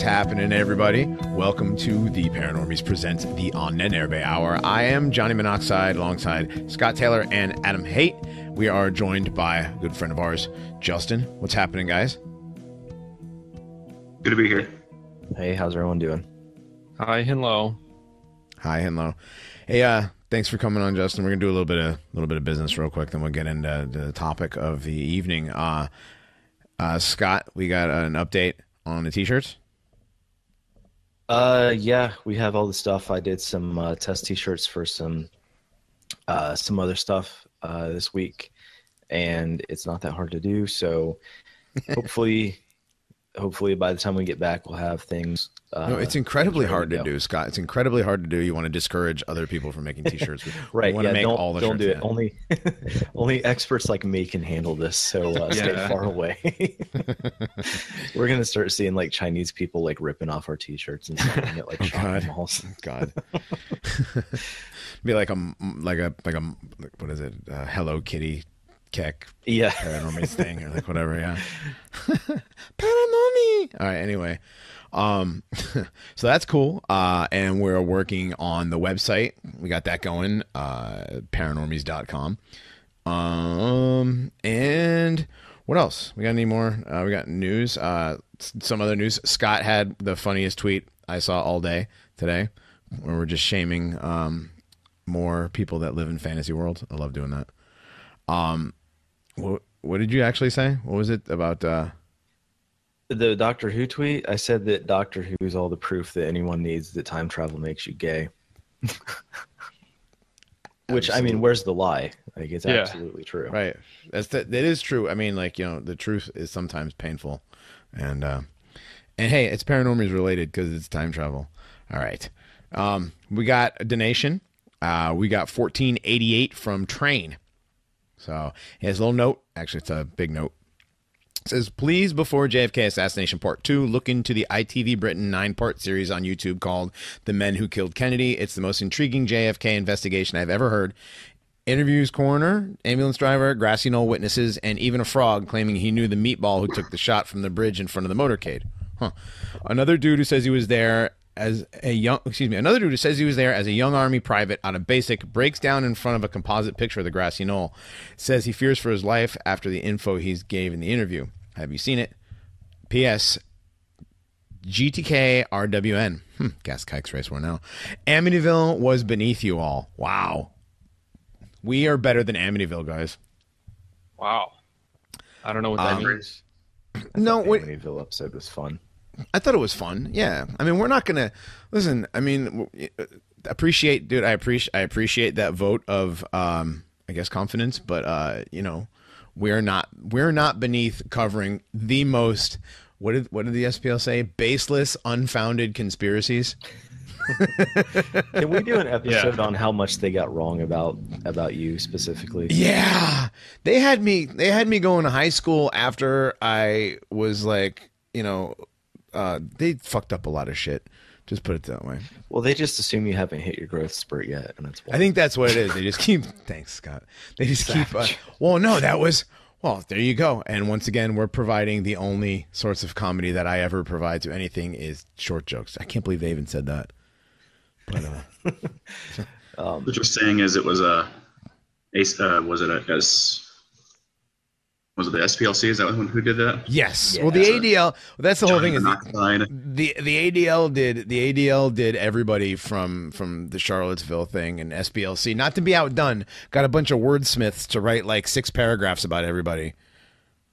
What's happening, everybody? Welcome to the Paranormies present the Ahnenerbe Hour. I am Johnny Monoxide alongside Scott Taylor and Adam Haidt. We are joined by a good friend of ours, Justin. What's happening, guys? Good to be here. Hey, how's everyone doing? Hi, hello. Hi, hello. Hey, thanks for coming on, Justin. We're gonna do a little bit of business real quick, then we'll get into the topic of the evening. Scott, we got an update on the t-shirts. Yeah, we have all the stuff. I did some test t-shirts for some other stuff this week, and it's not that hard to do. So hopefully by the time we get back, we'll have things. No, it's incredibly hard to do, Scott. It's incredibly hard to do. You want to discourage other people from making t-shirts. Right? We want to make all the don't shirts. do it. Only experts like me can handle this. So stay far away. We're gonna start seeing like Chinese people like ripping off our t-shirts and selling it like shopping malls. God. Be like a what is it? Hello Kitty Keck. Yeah. Paranormies thing or like whatever. Yeah. Paranormy. All right. Anyway. So that's cool. And we're working on the website. We got that going. Paranormies.com. And what else? We got any more? We got news. Some other news. Scott had the funniest tweet I saw all day today, where we're just shaming more people that live in fantasy world. I love doing that. What did you actually say? What was it about? The Doctor Who tweet? I said that Doctor Who is all the proof that anyone needs that time travel makes you gay. Which, I mean, where's the lie? Like, it's absolutely true. Right. That is true. I mean, like, you know, the truth is sometimes painful. And hey, it's Paranormies related because it's time travel. All right. We got a donation. We got 1488 from Train. So he has a little note. Actually, it's a big note. It says, please, before JFK Assassination Part 2, look into the ITV Britain 9-part series on YouTube called The Men Who Killed Kennedy. It's the most intriguing JFK investigation I've ever heard. Interviews coroner, ambulance driver, grassy knoll witnesses, and even a frog claiming he knew the meatball who took the shot from the bridge in front of the motorcade. Another dude who says he was there as a young army private on a basic breaks down in front of a composite picture of the grassy knoll. Says he fears for his life after the info he's gave in the interview. Have you seen it? P.S. GTK RWN. Gas Kikes Race 1 now. Amityville was beneath you all. Wow. We are better than Amityville, guys. Wow. I don't know what that means. No, Amityville episode was fun. I thought it was fun. Yeah. I mean, we're not going to listen. I mean, appreciate that vote of, I guess, confidence, but, you know, we're not beneath covering the most, what did the SPL say? Baseless, unfounded conspiracies. Can we do an episode on how much they got wrong about you specifically? Yeah. They had me going to high school after I was like, you know, they fucked up a lot of shit. Just put it that way. Well, they just assume you haven't hit your growth spurt yet, and that's why. I think that's what it is. They just keep. Thanks, Scott. They just keep. Well, no, that was. Well, there you go. And once again, we're providing the only source of comedy that I ever provide to anything is short jokes. I can't believe they even said that. But what you're saying is it was was it the SPLC? Is that who did that? Yes. Yeah. Well, the ADL. That's the whole thing. Is the ADL did everybody from the Charlottesville thing and SPLC. Not to be outdone, got a bunch of wordsmiths to write like 6 paragraphs about everybody.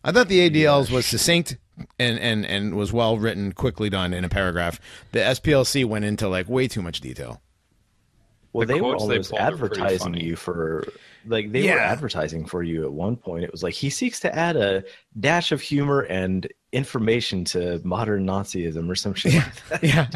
I thought the ADL's was succinct and was well written, quickly done in a paragraph. The SPLC went into like way too much detail. Well, they were almost advertising you for, like, they were advertising for you at one point. It was like, he seeks to add a dash of humor and information to modern Nazism or some shit like that. Yeah.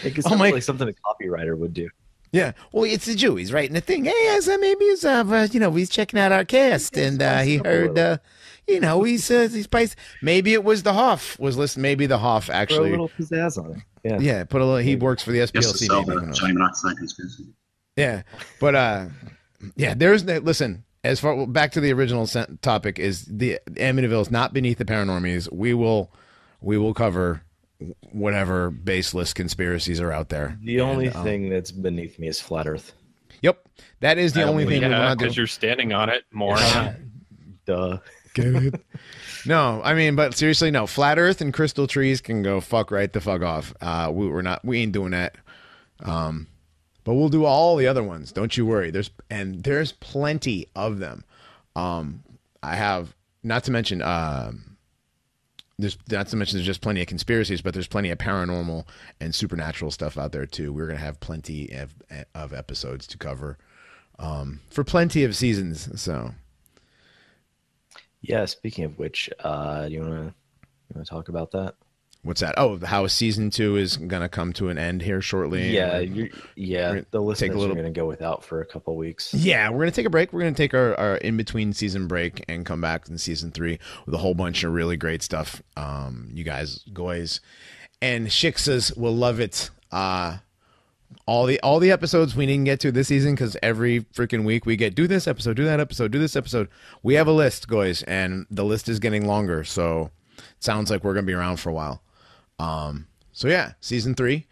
Like, it's like something a copywriter would do. Yeah. Well, it's a Jew. He's writing a thing. Hey, maybe he's, he's checking out our cast and he heard, he's spicy. Maybe it was the Hoff was listening. Maybe the Hoff actually. Put a little pizzazz on it. Yeah. Yeah. Put a little, he works for the SPLC. Yeah. But, listen, as far back to the original topic is the Amityville is not beneath the Paranormies. We will cover whatever baseless conspiracies are out there. The only thing that's beneath me is flat Earth. Yep, that is the only thing we want to do. Because you're standing on it more. Duh. Get it? No, I mean, but seriously, no. Flat Earth and crystal trees can go fuck right the fuck off. We ain't doing that. But we'll do all the other ones. Don't you worry. There's plenty of them. I have not to mention there's just plenty of conspiracies, but there's plenty of paranormal and supernatural stuff out there too. We're gonna have plenty of episodes to cover for plenty of seasons. So yeah. Speaking of which, do you want to talk about that? What's that? Oh, how season 2 is gonna come to an end here shortly. Yeah, the listeners are gonna go without for a couple weeks. Yeah, we're gonna take a break. We're gonna take our in between season break and come back in season 3 with a whole bunch of really great stuff. You guys and Shiksas will love it. All the episodes we didn't get to this season because every freaking week we get do this episode, do that episode, do this episode. We have a list, guys, and the list is getting longer. So it sounds like we're gonna be around for a while. So yeah, season 3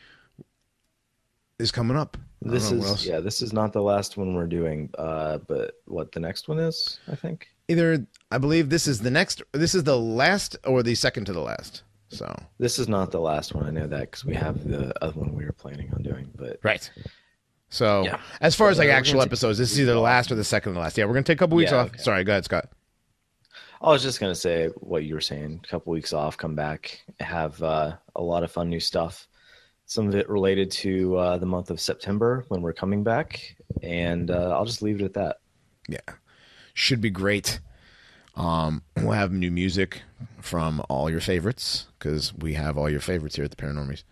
is coming up. This is not the last one we're doing, but what the next one is, I think. I believe this is the last or the second to the last. So this is not the last one. I know that because we have the other one we were planning on doing, but right. So yeah. As far as like actual episodes, this is either the last or the second to the last. Yeah, we're gonna take a couple weeks off. Okay. Sorry, go ahead, Scott. I was just going to say what you were saying, a couple weeks off, come back, have a lot of fun new stuff. Some of it related to the month of September when we're coming back. And I'll just leave it at that. Yeah. Should be great. We'll have new music from all your favorites because we have all your favorites here at the Paranormies.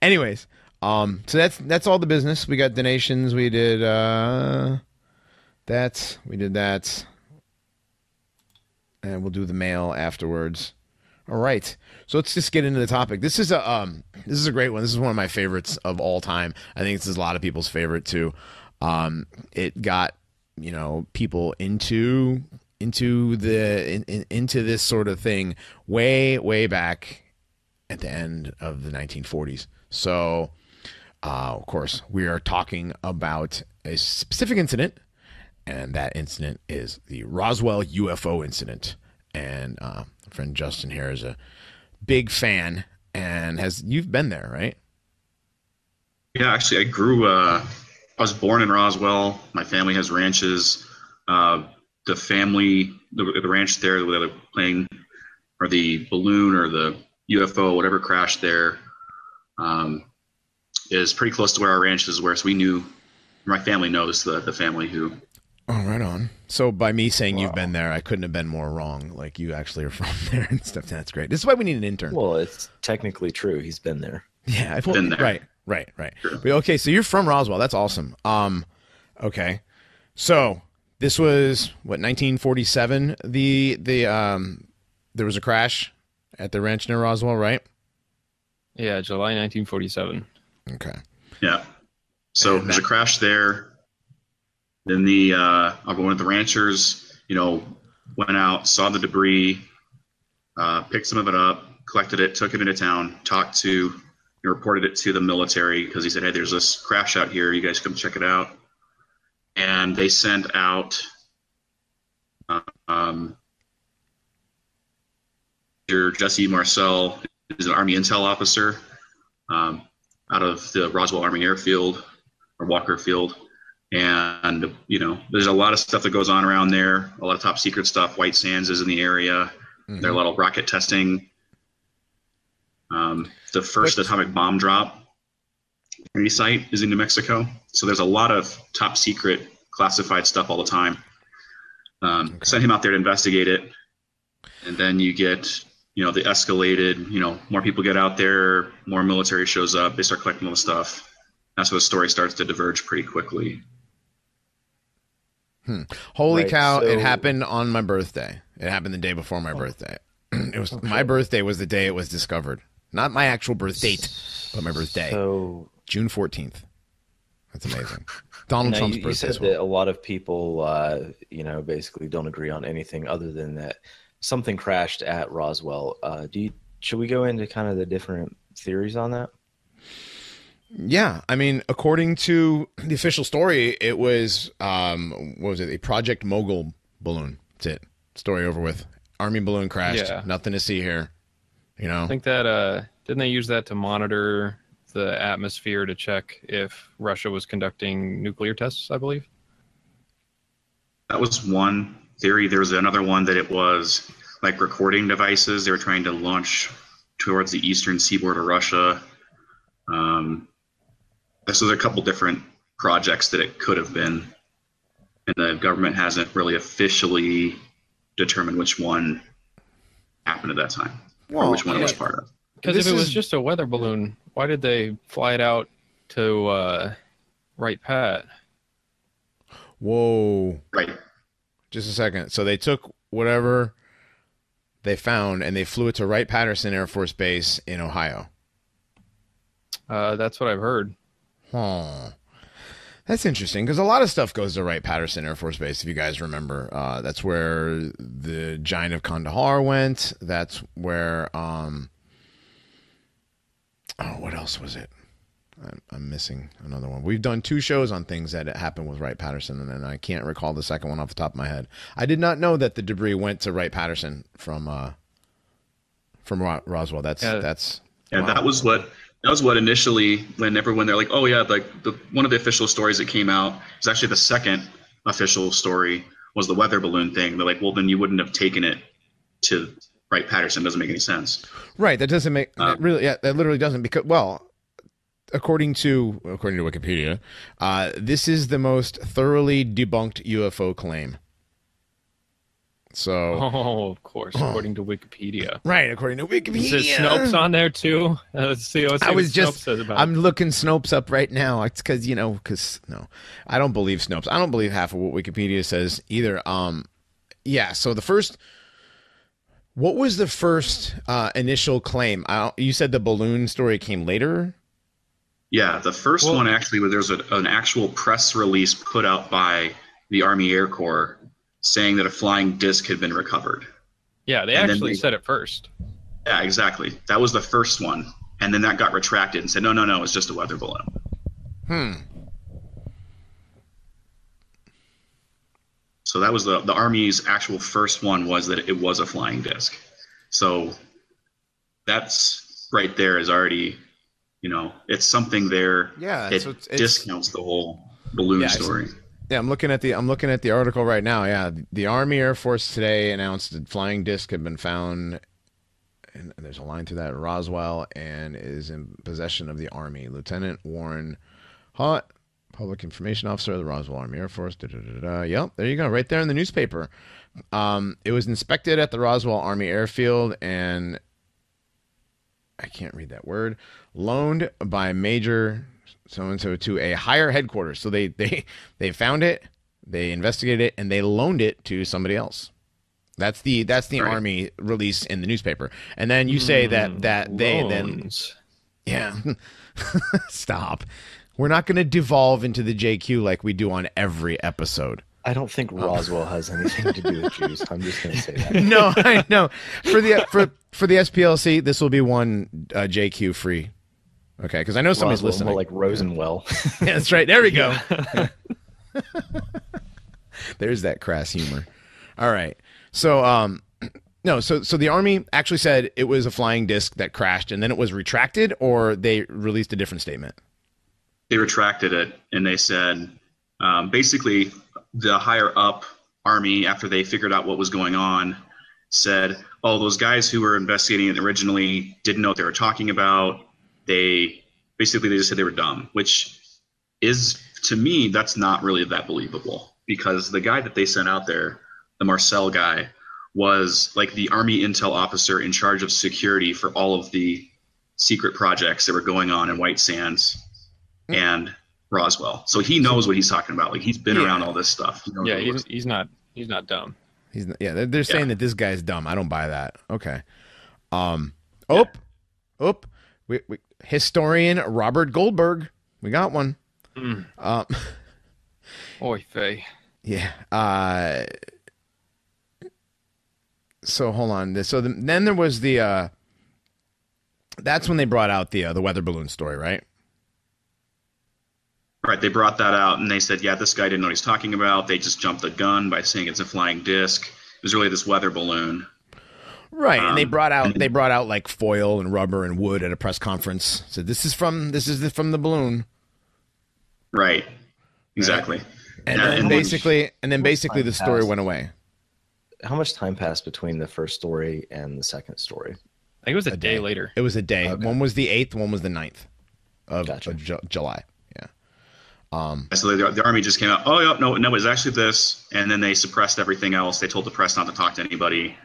Anyways, so that's all the business. We got donations. We did that. We did that. And we'll do the mail afterwards. All right. So let's just get into the topic. This is a great one. This is one of my favorites of all time. I think this is a lot of people's favorite too. It got, people into this sort of thing way back at the end of the 1940s. So, of course, we are talking about a specific incident. And that incident is the Roswell UFO incident. And friend Justin here is a big fan and you've been there, right? Yeah, actually, I was born in Roswell. My family has ranches. The ranch there, the plane or the balloon or the UFO, whatever crashed there, is pretty close to where our ranches were. So my family knows the family who. Oh, right on. So by me saying you've been there, I couldn't have been more wrong. Like you actually are from there and stuff. That's great. This is why we need an intern. Well, it's technically true. He's been there. Yeah, I've been there. Right. Sure. Okay, so you're from Roswell. That's awesome. Okay. So this was 1947. There was a crash at the ranch near Roswell, right? Yeah, July 1947. Okay. Yeah. So there's a crash there. Then one of the ranchers, went out, saw the debris, picked some of it up, collected it, took it into town, reported it to the military because he said, hey, there's this crash out here. You guys come check it out. And they sent out Jesse Marcel, who's an Army intel officer out of the Roswell Army Airfield or Walker Field. And, there's a lot of stuff that goes on around there, a lot of top secret stuff. White Sands is in the area. Mm-hmm. There's a lot of rocket testing. The first atomic bomb drop site is in New Mexico. So there's a lot of top secret classified stuff all the time. Sent him out there to investigate it. And then you get, the escalated, more people get out there, more military shows up. They start collecting all the stuff. That's where the story starts to diverge pretty quickly. Holy cow, it happened on my birthday. It happened the day before my birthday. My birthday was the day it was discovered. Not my actual birth date, but my birthday. So June 14th. That's amazing. Donald Trump's birthday. You said that a lot of people basically don't agree on anything other than that something crashed at Roswell. Do you should we go into kind of the different theories on that? Yeah, I mean, according to the official story, it was what was it? A Project Mogul balloon. That's it. Story over with. Army balloon crashed. Yeah. Nothing to see here. You know. I think that didn't they use that to monitor the atmosphere to check if Russia was conducting nuclear tests, I believe? That was one theory. There was another one that it was like recording devices they were trying to launch towards the eastern seaboard of Russia. So there's a couple different projects that it could have been, and the government hasn't really officially determined which one happened at that time, or which one it was part of. Because if it was just a weather balloon, why did they fly it out to Wright-Pat? Whoa. Right. Just a second. So they took whatever they found and they flew it to Wright-Patterson Air Force Base in Ohio. That's what I've heard. Huh. That's interesting because a lot of stuff goes to Wright-Patterson Air Force Base, if you guys remember. That's where the Giant of Kandahar went. That's where, what else was it? I'm missing another one. We've done 2 shows on things that happened with Wright-Patterson, and I can't recall the second one off the top of my head. I did not know that the debris went to Wright-Patterson from Roswell. That's yeah. Wow. That was what initially, when they're like, oh yeah, like one of the official stories that came out is actually the second official story was the weather balloon thing. They're like, well, then you wouldn't have taken it to Wright-Patterson. Doesn't make any sense. Right. That doesn't make that literally doesn't, because, well, according to Wikipedia, this is the most thoroughly debunked UFO claim. So, of course, according to Wikipedia. Right, according to Wikipedia. Is Snopes on there too? Let's see what Snopes says about it. I'm looking Snopes up right now. It's because no, I don't believe Snopes. I don't believe half of what Wikipedia says either. Yeah. So what was the first initial claim? You said the balloon story came later. Yeah, the first one actually, there's an actual press release put out by the Army Air Corps saying that a flying disc had been recovered. Yeah, they actually said it first. Yeah, exactly. That was the first one. And then that got retracted and said, no, it's just a weather balloon. So that was the Army's actual first one, was that it was a flying disc. So that's right there is already, it's something there. Yeah. It discounts the whole balloon story. Yeah, I'm looking at the article right now. Yeah, the Army Air Force today announced a flying disc had been found, and there's a line to that, Roswell, and is in possession of the Army. Lieutenant Warren Haidt, Public Information Officer of the Roswell Army Air Force. Yep, there you go, right there in the newspaper. It was inspected at the Roswell Army Airfield, and I can't read that word. Loaned by Major so-and-so to a higher headquarters. So they found it, they investigated it, and they loaned it to somebody else. That's the right. Army release in the newspaper. And then you say that they loans. Then yeah. Stop. We're not going to devolve into the JQ like we do on every episode. I don't think Roswell has anything to do with Jews. I'm just going to say that. No, I know. For the SPLC, this will be one JQ free. Okay, because I know somebody's Roswell, listening. More like Rosenwell. Yeah, that's right. There we go. There's that crass humor. All right. So, so the Army actually said it was a flying disc that crashed, and then it was retracted, or they released a different statement? They retracted it, and they said, basically, the higher up Army, after they figured out what was going on, said, oh, those guys who were investigating it originally didn't know what they were talking about. They just said they were dumb, which is, to me, that's not really that believable, because the guy that they sent out there, the Marcel guy, was like the Army intel officer in charge of security for all of the secret projects that were going on in White Sands and Roswell. So he knows what he's talking about. Like, he's been around all this stuff. He's not dumb. They're saying that this guy's dumb. I don't buy that. Okay. Historian Robert Goldberg. We got one. Oy vey. Yeah. So hold on. So then there was the That's when they brought out the weather balloon story, right? Right, they brought that out, and they said, yeah, this guy didn't know what he's talking about. They just jumped the gun by saying it's a flying disc. It was really this weather balloon. Right, and they brought out like foil and rubber and wood at a press conference. Said this is from the balloon. Right, exactly. Right. And then basically the story went away. How much time passed between the first story and the second story? I think it was a day later. It was a day. Okay. One was the 8th, one was the 9th of July. So the Army just came out, oh, yeah, no, it was actually this. And then they suppressed everything else. They told the press not to talk to anybody.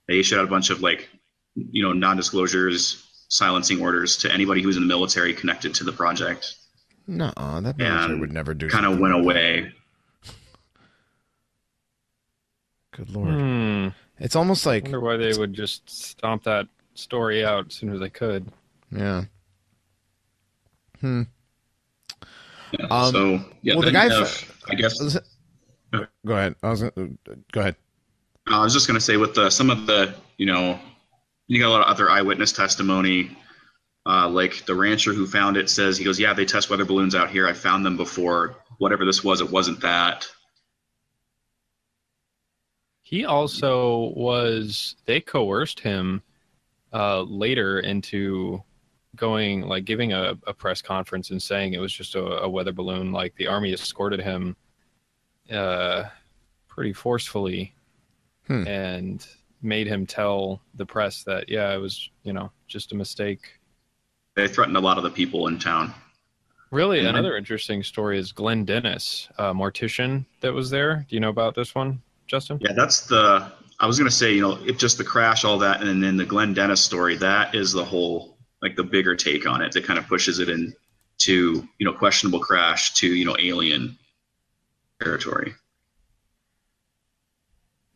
They issued out a bunch of non-disclosures, silencing orders to anybody who was in the military connected to the project. No, that military would never do. Kind of went away. Good Lord. It's almost like... I wonder why they would just stomp that story out as soon as they could. Yeah. Yeah, the guy... I guess... Go ahead. Go ahead. I was just going to say with some of the, you got a lot of other eyewitness testimony. Like the rancher who found it says, he goes, yeah, they test weather balloons out here. I found them before. Whatever this was, it wasn't that. He also they coerced him later into giving a press conference and saying it was just a weather balloon. Like the Army escorted him pretty forcefully and made him tell the press that, yeah, it was, just a mistake. They threatened a lot of the people in town. Really, another interesting story is Glenn Dennis, a mortician that was there. Do you know about this one, Justin? Yeah, I was going to say, if just the crash, all that, and then the Glenn Dennis story, that is the whole, the bigger take on it that kind of pushes it into, questionable crash to, alien territory.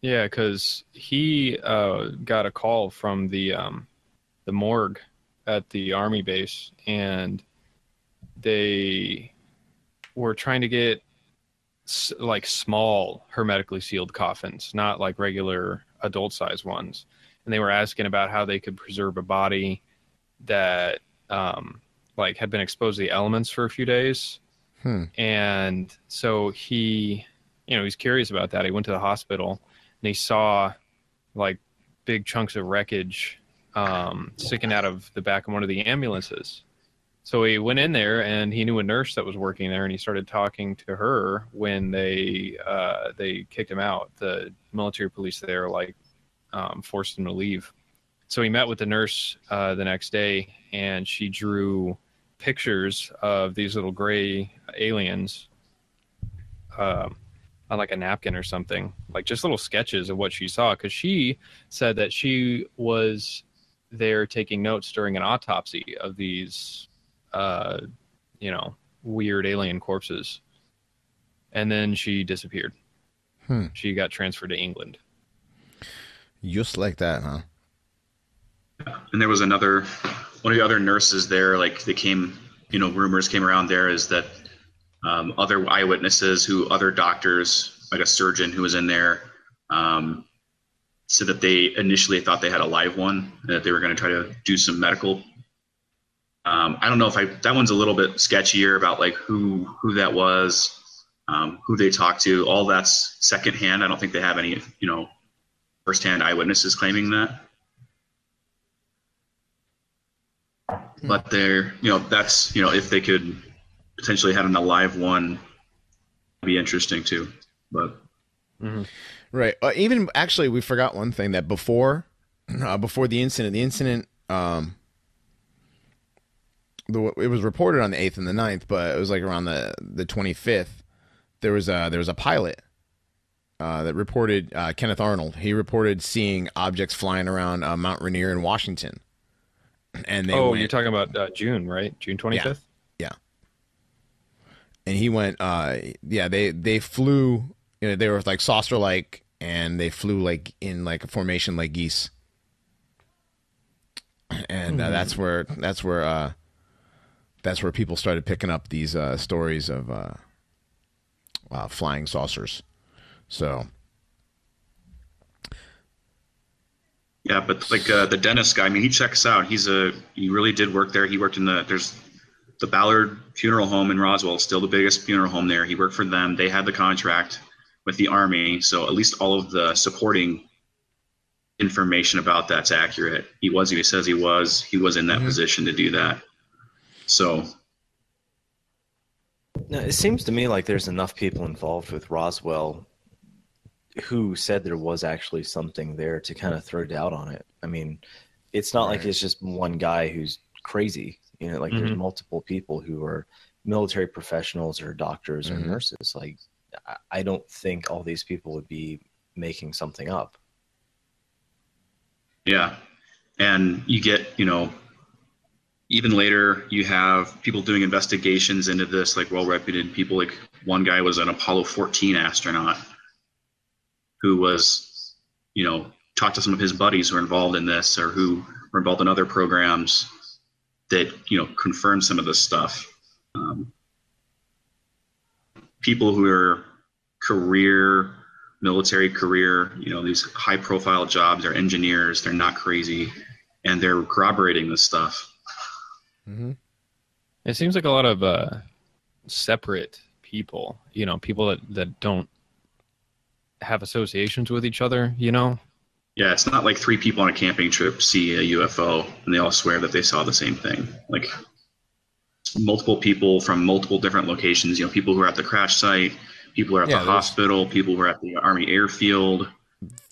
Yeah, because he got a call from the morgue at the Army base, and they were trying to get small hermetically sealed coffins, not like regular adult size ones. And they were asking about how they could preserve a body that had been exposed to the elements for a few days. And so he, he's curious about that. He went to the hospital and he saw big chunks of wreckage sticking out of the back of one of the ambulances. So he went in there and he knew a nurse that was working there, and he started talking to her when they kicked him out. The military police there forced him to leave. So he met with the nurse the next day, and she drew pictures of these little gray aliens on a napkin or something, just little sketches of what she saw, because she said that she was there taking notes during an autopsy of these weird alien corpses, and then she disappeared. She got transferred to England. Just like that, huh? And there was one of the other nurses there, they came, rumors came around there is that other eyewitnesses other doctors, like a surgeon who was in there, said that they initially thought they had a live one, and that they were going to try to do some medical. I don't know if that one's a little bit sketchier about who that was, who they talked to. All that's secondhand. I don't think they have any, firsthand eyewitnesses claiming that. But they're, that's, if they could potentially have a live one, it'd be interesting too. But right. Even actually, we forgot one thing, that before the incident, it was reported on the 8th and the 9th, but it was around the 25th. There was a pilot that reported, Kenneth Arnold. He reported seeing objects flying around Mount Rainier in Washington. And you're talking about June, right? June 25th? Yeah. And he went, they flew, they were saucer-like, and they flew in a formation like geese. And that's where people started picking up these stories of flying saucers. So Yeah, but like the dentist guy, I mean, he checks out. He really did work there. He worked in there's the Ballard Funeral Home in Roswell, still the biggest funeral home there. He worked for them. They had the contract with the Army, so at least all of the supporting information about that's accurate. He was who he says he was. He was in that position to do that. So. Now, it seems to me like there's enough people involved with Roswell who said there was actually something there to kind of throw doubt on it. I mean, it's not like it's just one guy who's crazy. You know, like there's multiple people who are military professionals or doctors or nurses. Like, I don't think all these people would be making something up. Yeah. And you get, even later you have people doing investigations into this, like well-reputed people. Like one guy was an Apollo 14 astronaut who was, talked to some of his buddies who are involved in this or who were involved in other programs that, confirmed some of this stuff. People who are military career, these high profile jobs, they're engineers, they're not crazy, and they're corroborating this stuff. It seems like a lot of separate people, people that don't have associations with each other, Yeah, it's not like three people on a camping trip see a UFO and they all swear that they saw the same thing. Like multiple people from multiple different locations, people who are at the crash site, people who are at the hospital, people who are at the Army airfield.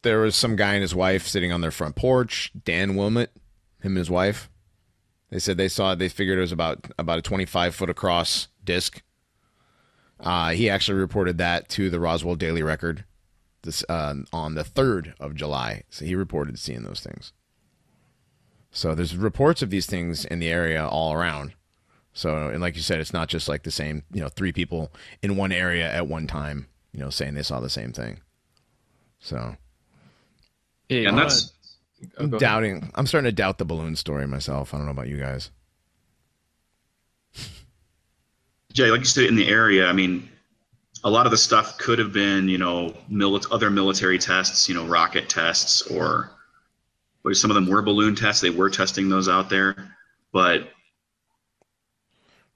There was some guy and his wife sitting on their front porch, Dan Wilmot, him and his wife. They said they figured it was about a 25-foot across disc. He actually reported that to the Roswell Daily Record on the 3rd of July. So he reported seeing those things. So there's reports of these things in the area all around. So, and like you said, it's not just like the same, three people in one area at one time, saying they saw the same thing. So, yeah, and that's I'm starting to doubt the balloon story myself. I don't know about you guys. Yeah, like you said, in the area, I mean, a lot of the stuff could have been, other military tests, rocket tests, or some of them were balloon tests. They were testing those out there, but.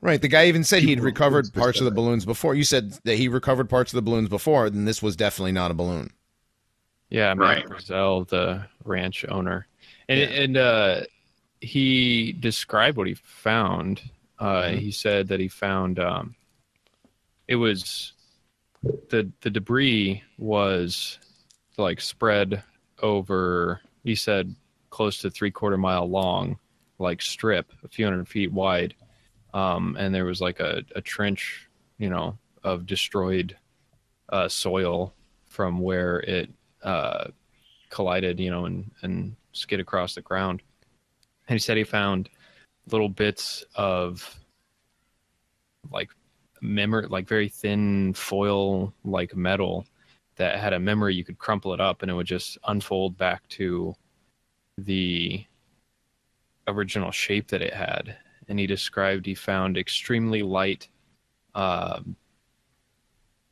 Right. The guy even said he'd recovered parts of the balloons before. You said that he recovered parts of the balloons before, then this was definitely not a balloon. Yeah, Matt Brazell, the ranch owner. And he described what he found. He said that he found it was the debris was like spread over, he said, close to 3/4 mile long, like strip, a few hundred feet wide. And there was like a trench, of destroyed soil from where it collided, and skid across the ground. And he said he found little bits of like very thin foil like metal that had a memory. You could crumple it up and it would just unfold back to the original shape that it had. And he described he found extremely light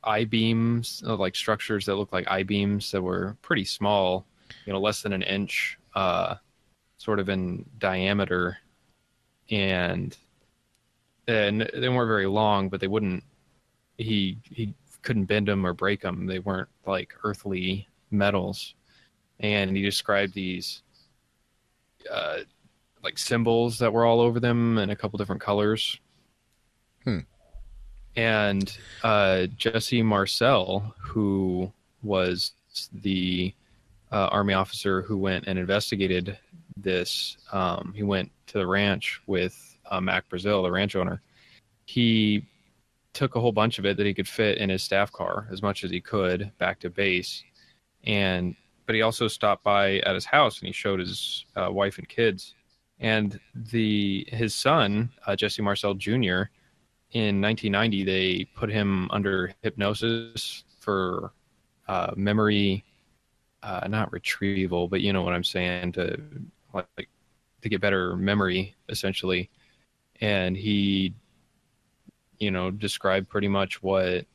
I-beams, like structures that look like I-beams that were pretty small, less than an inch, sort of in diameter, and they weren't very long, but they wouldn't. He couldn't bend them or break them. They weren't like earthly metals, and he described these like symbols that were all over them in a couple different colors. And Jesse Marcel, who was the Army officer who went and investigated this, he went to the ranch with Mac Brazil, the ranch owner. He took a whole bunch of it that he could fit in his staff car, as much as he could, back to base. But he also stopped by at his house and he showed his wife and kids. And his son, Jesse Marcel Jr., in 1990, they put him under hypnosis for memory, not retrieval, but you know what I'm saying, to get better memory, essentially. And he, described pretty much what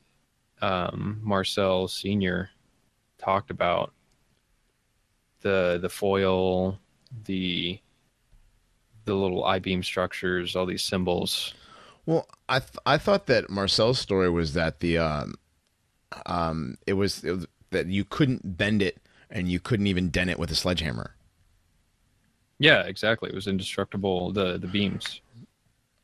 Marcel Sr. talked about. the foil, the little I-beam structures, all these symbols. Well, I thought that Marcel's story was that it was that you couldn't bend it and you couldn't even dent it with a sledgehammer. Yeah, exactly. It was indestructible. The beams.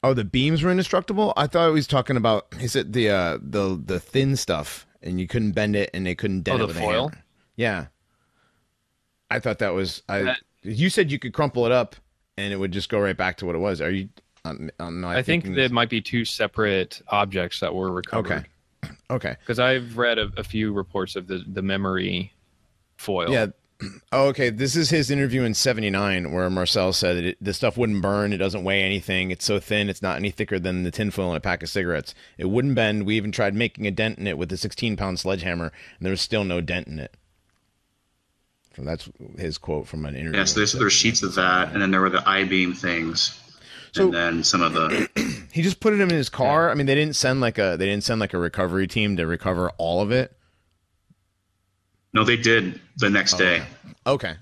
Oh, the beams were indestructible? I thought he was talking about, he said the thin stuff, and you couldn't bend it, and they couldn't dent it with foil? a hammer. Yeah. I thought that was, you said you could crumple it up, and it would just go right back to what it was. Are you, I think there might be two separate objects that were recovered. Okay. Because I've read a few reports of the memory foil. Yeah. Oh, okay. This is his interview in '79 where Marcel said that the stuff wouldn't burn. It doesn't weigh anything. It's so thin. It's not any thicker than the tinfoil in a pack of cigarettes. It wouldn't bend. We even tried making a dent in it with a 16-pound sledgehammer, and there was still no dent in it. So that's his quote from an interview. Yes, there's sheets of that, and then there were the I-beam things, and then some of the. He just put it in his car. I mean, they didn't send like a recovery team to recover all of it. No, they did the next day. Okay.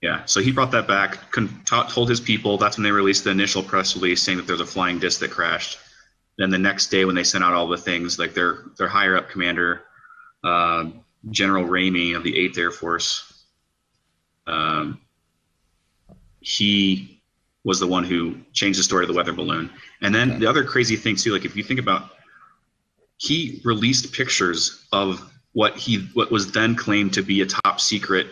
Yeah, so he brought that back, told his people. That's when they released the initial press release saying that there's a flying disc that crashed. Then the next day when they sent out all the things, like their higher up commander, General Ramey of the 8th Air Force, he was the one who changed the story of the weather balloon. And then the other crazy thing too, like if you think about, he released pictures of what was then claimed to be a top secret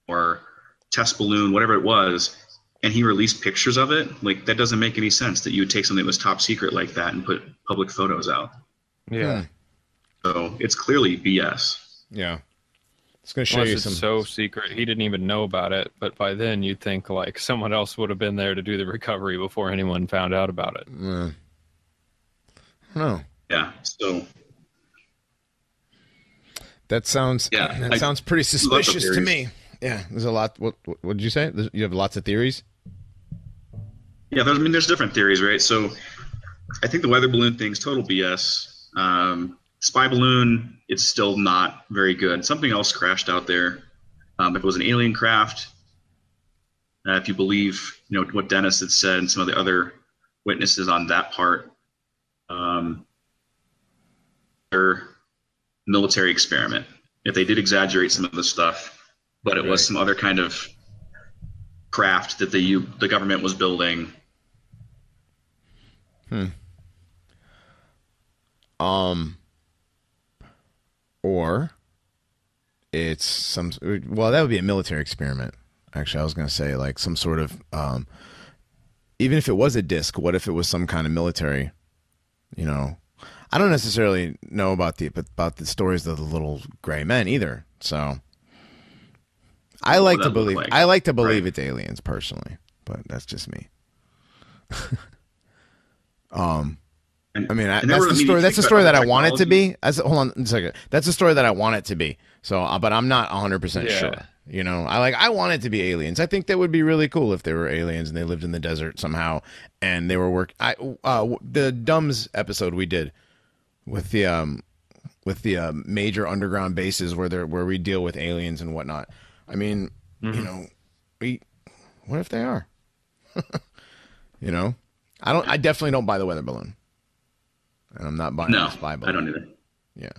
or test balloon, whatever it was, and he released pictures of it. Like that doesn't make any sense that you would take something that was top secret like that and put public photos out. Yeah. So it's clearly BS. Yeah. It's going to show you some. It's so secret. He didn't even know about it. But by then you'd think like someone else would have been there to do the recovery before anyone found out about it. No. Yeah. So. That sounds sounds pretty suspicious to me. Yeah, there's a lot. What did you say? You have lots of theories? Yeah, there's different theories, right? So I think the weather balloon thing's total BS. Spy balloon, it's still not very good. Something else crashed out there. If it was an alien craft, if you believe what Dennis had said and some of the other witnesses on that part, they're military experiment. If they did exaggerate some of the stuff, but it was some other kind of craft that the government was building. Or it's some. Well, that would be a military experiment. Actually, I was going to say like some sort of. Even if it was a disc, what if it was some kind of military? I don't necessarily know about the stories of the little gray men either. So I like to believe it's aliens personally, but that's just me. I mean, that's the story. That's the story that I want it to be. Hold on a second. That's the story that I want it to be. So, but I'm not 100% sure. I want it to be aliens. I think that would be really cool if they were aliens and they lived in the desert somehow and they were the Dumbs episode we did with the major underground bases where we deal with aliens and whatnot. I mean, what if they are? I definitely don't buy the weather balloon. And I'm not buying the spy balloon. I don't either. Yeah.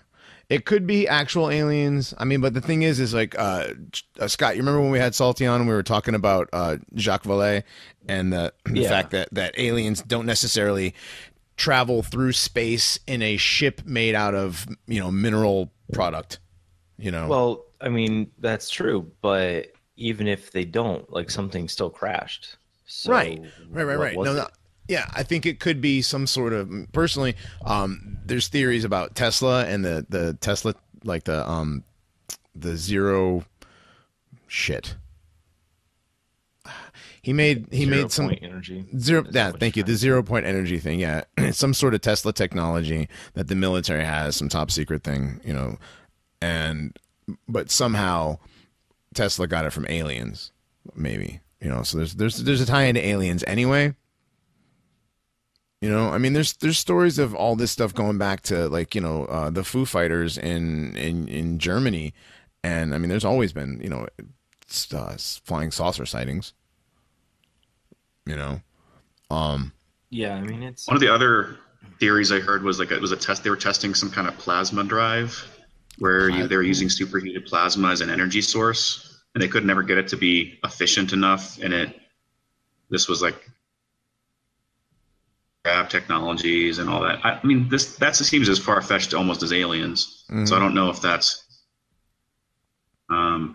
It could be actual aliens. I mean, but the thing is like, Scott, you remember when we had Salty on and we were talking about Jacques Vallée and the fact that aliens don't necessarily travel through space in a ship made out of, mineral product, Well, I mean, that's true. But even if they don't, like something still crashed. So right. No. Yeah, I think it could be some sort of. Personally, there's theories about Tesla and the Tesla, like the zero shit. He made some energy. Zero. Yeah, thank you. The 0 point energy thing. Yeah, it's some sort of Tesla technology that the military has, some top secret thing, but somehow Tesla got it from aliens, maybe. So there's a tie into aliens anyway. I mean, there's stories of all this stuff going back to like, the Foo Fighters in Germany And I mean, there's always been, flying saucer sightings. Yeah, I mean, it's one of the other theories I heard was it was a test. They were testing some kind of plasma drive where they were using superheated plasma as an energy source, and they could never get it to be efficient enough. And this was like grab technologies and all that. I mean, that seems as far fetched almost as aliens. Mm-hmm. So I don't know if that's, but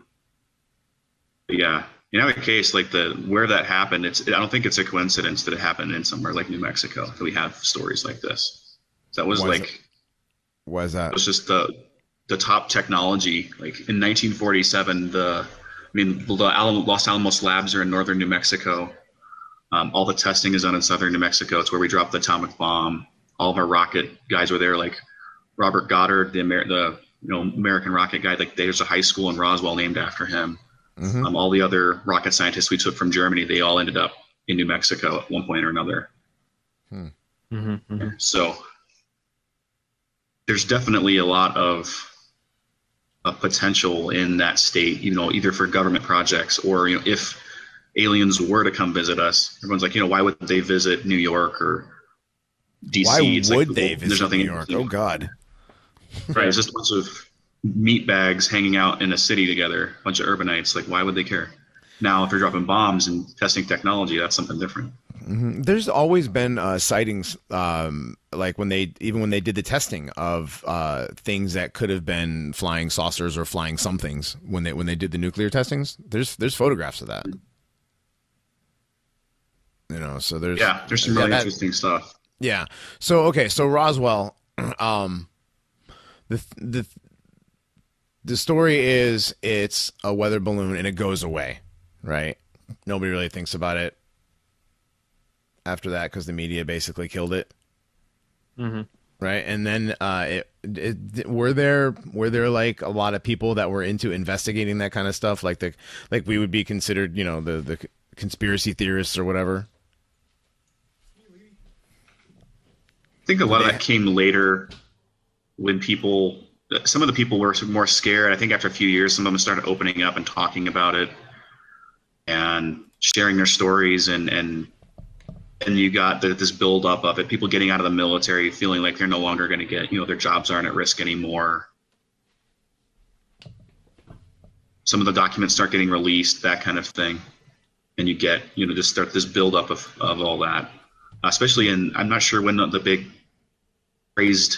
yeah. In either case, like where that happened, I don't think it's a coincidence that it happened in somewhere like New Mexico that we have stories like this. That was why is that? It was just the top technology. Like in 1947, the Los Alamos labs are in northern New Mexico. All the testing is done in southern New Mexico. It's where we dropped the atomic bomb. All of our rocket guys were there, like Robert Goddard, the American rocket guy. Like there's a high school in Roswell named after him. Mm-hmm. All the other rocket scientists we took from Germany, they all ended up in New Mexico at one point or another. Mm-hmm, mm-hmm. So there's definitely a lot of potential in that state, either for government projects or, if aliens were to come visit us, everyone's like, why would they visit New York or DC? Why would they visit New York? Oh, God. Right. It's just a bunch of meat bags hanging out in a city together, a bunch of urbanites. Like, why would they care? Now, if they're dropping bombs and testing technology, that's something different. Mm-hmm. There's always been sightings, like when they did the testing of things that could have been flying saucers or flying somethings when they did the nuclear testings. There's photographs of that. So there's some really interesting stuff. Yeah. So Roswell, the story is it's a weather balloon and it goes away, right? Nobody really thinks about it after that because the media basically killed it. Mm-hmm. Right. And then were there like a lot of people that were into investigating that kind of stuff, like we would be considered, the conspiracy theorists or whatever? I think a lot of that came later when some of the people were more scared. I think after a few years, some of them started opening up and talking about it and sharing their stories. And you got this buildup of it, people getting out of the military, feeling like they're no longer going to get, their jobs aren't at risk anymore. Some of the documents start getting released, that kind of thing. And you get, just start this buildup of all that. Especially I'm not sure when the big crazed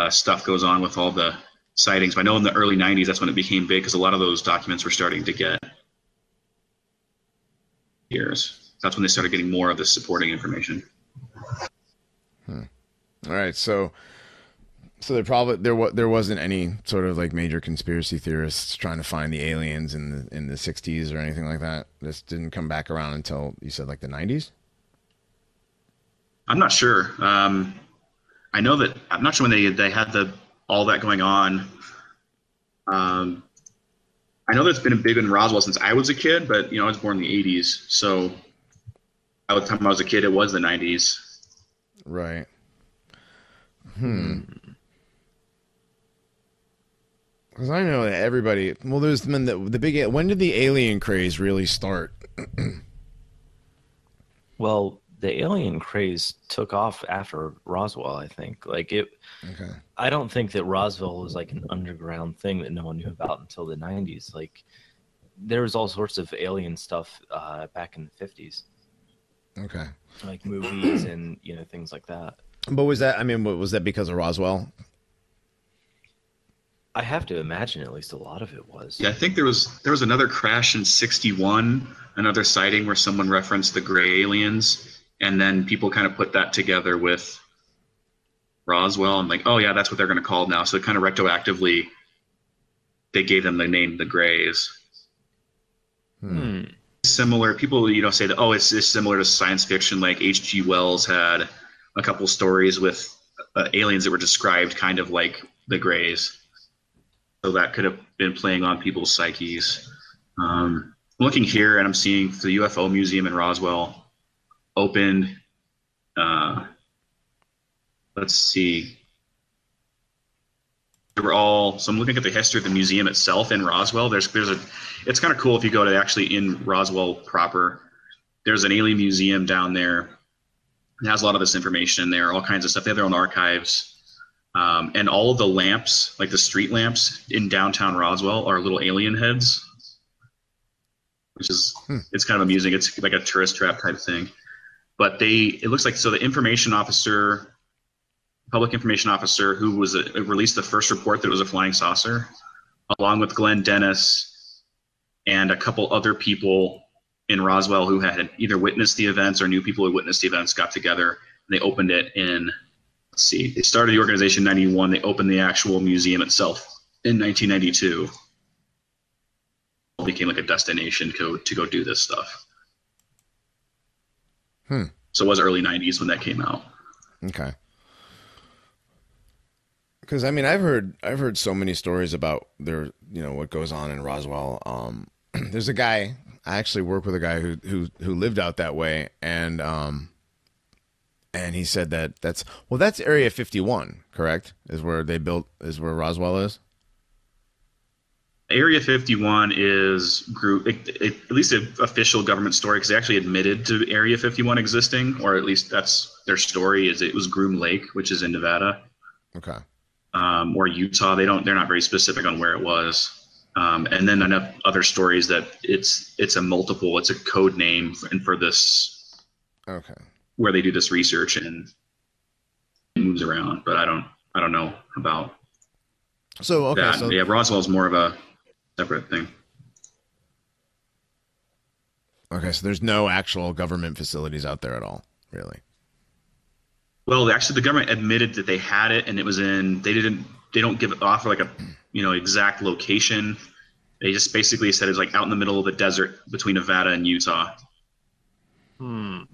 stuff goes on with all the sightings. But I know in the early 90s, that's when it became big because a lot of those documents were starting to get years. That's when they started getting more of the supporting information. All right. So there wasn't any sort of like major conspiracy theorists trying to find the aliens in the 60s or anything like that. This didn't come back around until you said like the 90s. I'm not sure. I know that I'm not sure when they had all that going on. I know that's been a big in Roswell since I was a kid, but I was born in the 80s, so by the time I was a kid, it was the 90s. Right. Because I know that everybody. Well, there's been the big. When did the alien craze really start? Well, the alien craze took off after Roswell, I think. Okay. I don't think that Roswell was like an underground thing that no one knew about until the 90s. Like, there was all sorts of alien stuff back in the 50s. Okay. Like movies and, things like that. But was that because of Roswell? I have to imagine at least a lot of it was. Yeah, I think there was another crash in 1961, another sighting where someone referenced the gray aliens, and then people kind of put that together with Roswell and like, oh yeah, that's what they're going to call it now. So kind of retroactively, they gave them the name the Greys. Similar people, say that, oh, it's similar to science fiction. Like H.G. Wells had a couple stories with aliens that were described kind of like the Greys. So that could have been playing on people's psyches. I'm looking here and I'm seeing the UFO Museum in Roswell opened. Let's see. were all. So I'm looking at the history of the museum itself in Roswell. It's kind of cool if you go to actually in Roswell proper. There's an alien museum down there. It has a lot of this information in there, all kinds of stuff. They have their own archives. And all of the lamps, like the street lamps in downtown Roswell, are little alien heads, which is it's kind of amusing. It's like a tourist trap type thing. But it looks like, so the information officer, public information officer, who released the first report that it was a flying saucer, along with Glenn Dennis and a couple other people in Roswell who had either witnessed the events or knew people who witnessed the events, got together and they opened it in. They started the organization in 91. They opened the actual museum itself in 1992. It became like a destination to go do this stuff. So it was early 90s when that came out. Okay. Because I mean, I've heard so many stories about what goes on in Roswell. There's a guy, I actually work with a guy who lived out that way, and he said that's Area 51, correct? Is where Roswell is? Area 51 is at least an official government story, because they actually admitted to Area 51 existing, or at least that's their story. Is it was Groom Lake, which is in Nevada, okay, or Utah. They're not very specific on where it was. And then I know other stories that it's a code name for this. Okay. Where they do this research and it moves around, but I don't know about that. So yeah, Roswell's more of a separate thing. Okay, so there's no actual government facilities out there at all, really. Well, actually, the government admitted that they had it, and it was in. They don't give it off like a exact location. They just basically said it's like out in the middle of the desert between Nevada and Utah. And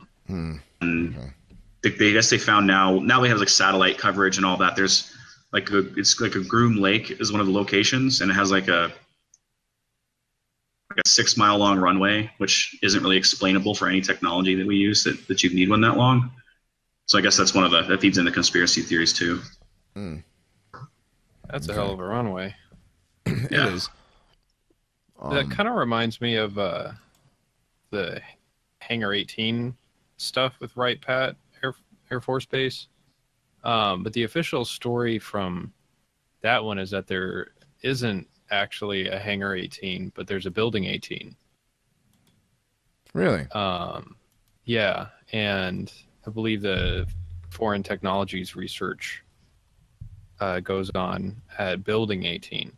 I guess they found now they have like satellite coverage and all that. There's it's like a Groom Lake is one of the locations, and it has like a 6 mile long runway, which isn't really explainable for any technology that we use that you'd need one that long. So I guess that's that feeds into conspiracy theories too. That's a hell of a runway. It is. That kind of reminds me of the Hangar 18 stuff with Wright-Pat Air Force Base. But the official story from that one is that there isn't actually a Hangar 18, but there's a Building 18. Really? Yeah, and I believe the foreign technologies research goes on at Building 18.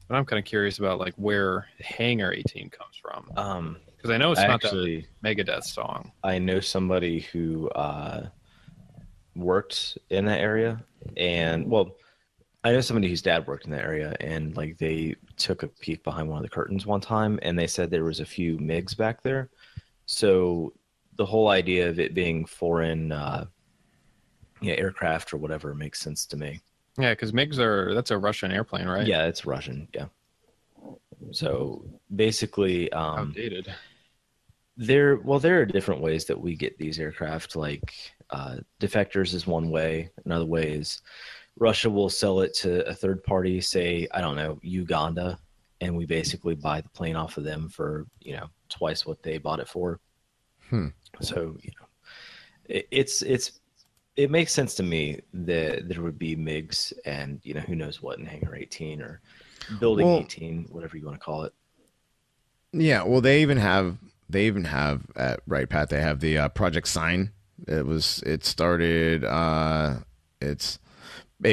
But I'm kind of curious about like where Hangar 18 comes from. Because I know it's not the Megadeth song. I know somebody who worked in that area, and I know somebody whose dad worked in that area, and like they took a peek behind one of the curtains one time, and they said there was a few MiGs back there. So the whole idea of it being foreign aircraft or whatever makes sense to me. Yeah, because MiGs that's a Russian airplane, right? Yeah, it's Russian. Yeah. So basically, outdated. There are different ways that we get these aircraft. Like defectors is one way. Another way is Russia will sell it to a third party, say, I don't know, Uganda, and we basically buy the plane off of them for twice what they bought it for. So it makes sense to me that there would be MiGs and who knows what in Hangar 18 or Building 18, whatever you want to call it. Yeah, well, they even have at Wright-Pat, they have the Project Sign. It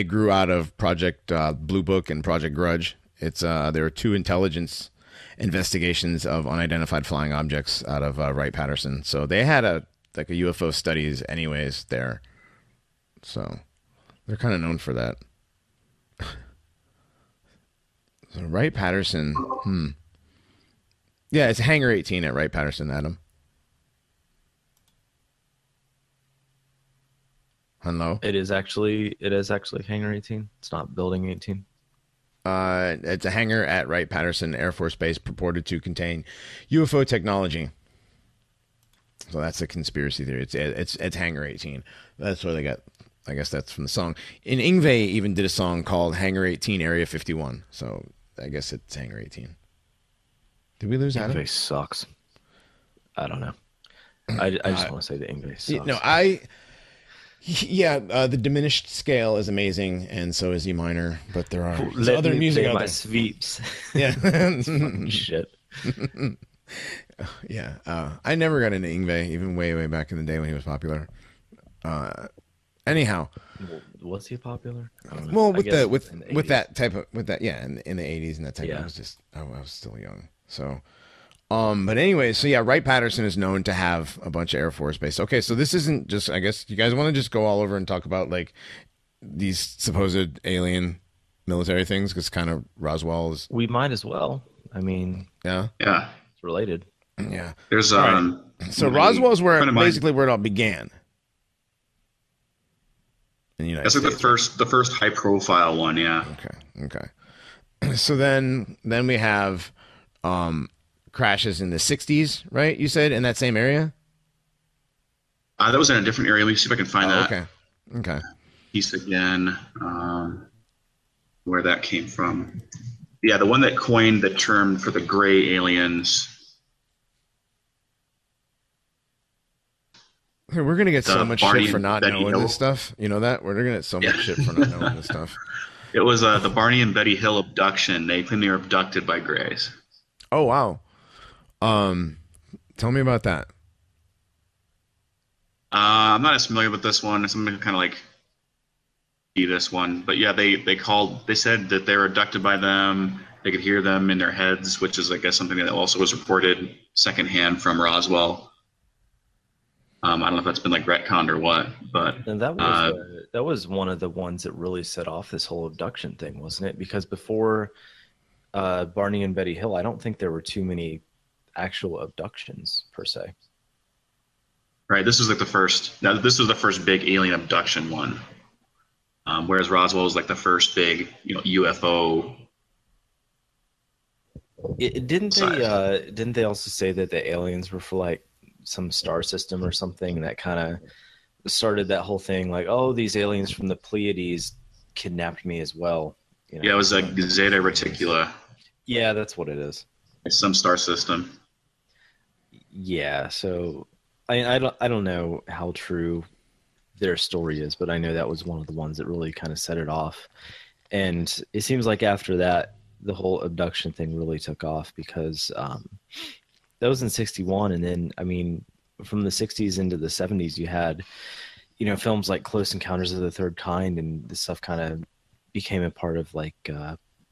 grew out of Project Blue Book and Project Grudge. There were 2 intelligence investigations of unidentified flying objects out of Wright-Patterson. So they had a UFO studies anyways there. So they're kind of known for that. So Wright-Patterson, yeah, it's Hangar 18 at Wright-Patterson, Adam. Hello? It is actually Hangar 18. It's not Building 18. It's a hangar at Wright-Patterson Air Force Base purported to contain UFO technology. So that's a conspiracy theory. It's Hangar 18. That's where they got I guess that's from the song. And Yngwie even did a song called Hangar 18 Area 51. So I guess it's Hangar 18. Did we lose Adam? Yngwie sucks. I don't know. I just want to say that Yngwie sucks. No, the diminished scale is amazing, and so is E minor. But there are other music out there. Sweeps. Yeah, shit. Yeah, I never got into Yngwie, even way back in the day when he was popular. Anyhow, was he popular? Well, with that in the 80s and that type. I was still young, so. But anyway, so yeah, Wright-Patterson is known to have a bunch of Air Force bases. Okay, so this isn't just, I guess you guys want to just go all over and talk about like these supposed alien military things, because kind of Roswell is. We might as well. I mean, yeah, it's related. Yeah, there's So Roswell is where basically where it all began. In the United States. The first high profile one. Yeah. Okay. So then we have crashes in the 60s, right? You said in that same area? That was in a different area. Let me see if I can find that. Okay. Piece again, where that came from. Yeah, the one that coined the term for the gray aliens. Hey, we're going to get so much shit for not knowing this stuff. You know that? We're going to get so much shit for not knowing this stuff. It was the Barney and Betty Hill abduction. They claim they were abducted by grays. Oh, wow. Tell me about that. I'm not as familiar with this one. Somebody kind of like see this one, but yeah, they said that they were abducted by them. They could hear them in their heads, which is, I guess, something that also was reported secondhand from Roswell. I don't know if that's been like retconned or what, but and that was one of the ones that really set off this whole abduction thing, wasn't it? Because before Barney and Betty Hill, I don't think there were too many actual abductions per se. Right. This was like the first. Now, this was the first big alien abduction one, whereas Roswell was like the first big, UFO. Didn't they also say that the aliens were for like some star system or something that kind of started that whole thing? Like, oh, these aliens from the Pleiades kidnapped me as well. Yeah, it was like Zeta Reticula. Yeah, that's what it is. It's some star system. Yeah, so I don't know how true their story is, but I know that was one of the ones that really kind of set it off. And it seems like after that, the whole abduction thing really took off, because that was in 61. And then, I mean, from the 60s into the 70s, you had, films like Close Encounters of the Third Kind, and this stuff kind of became a part of like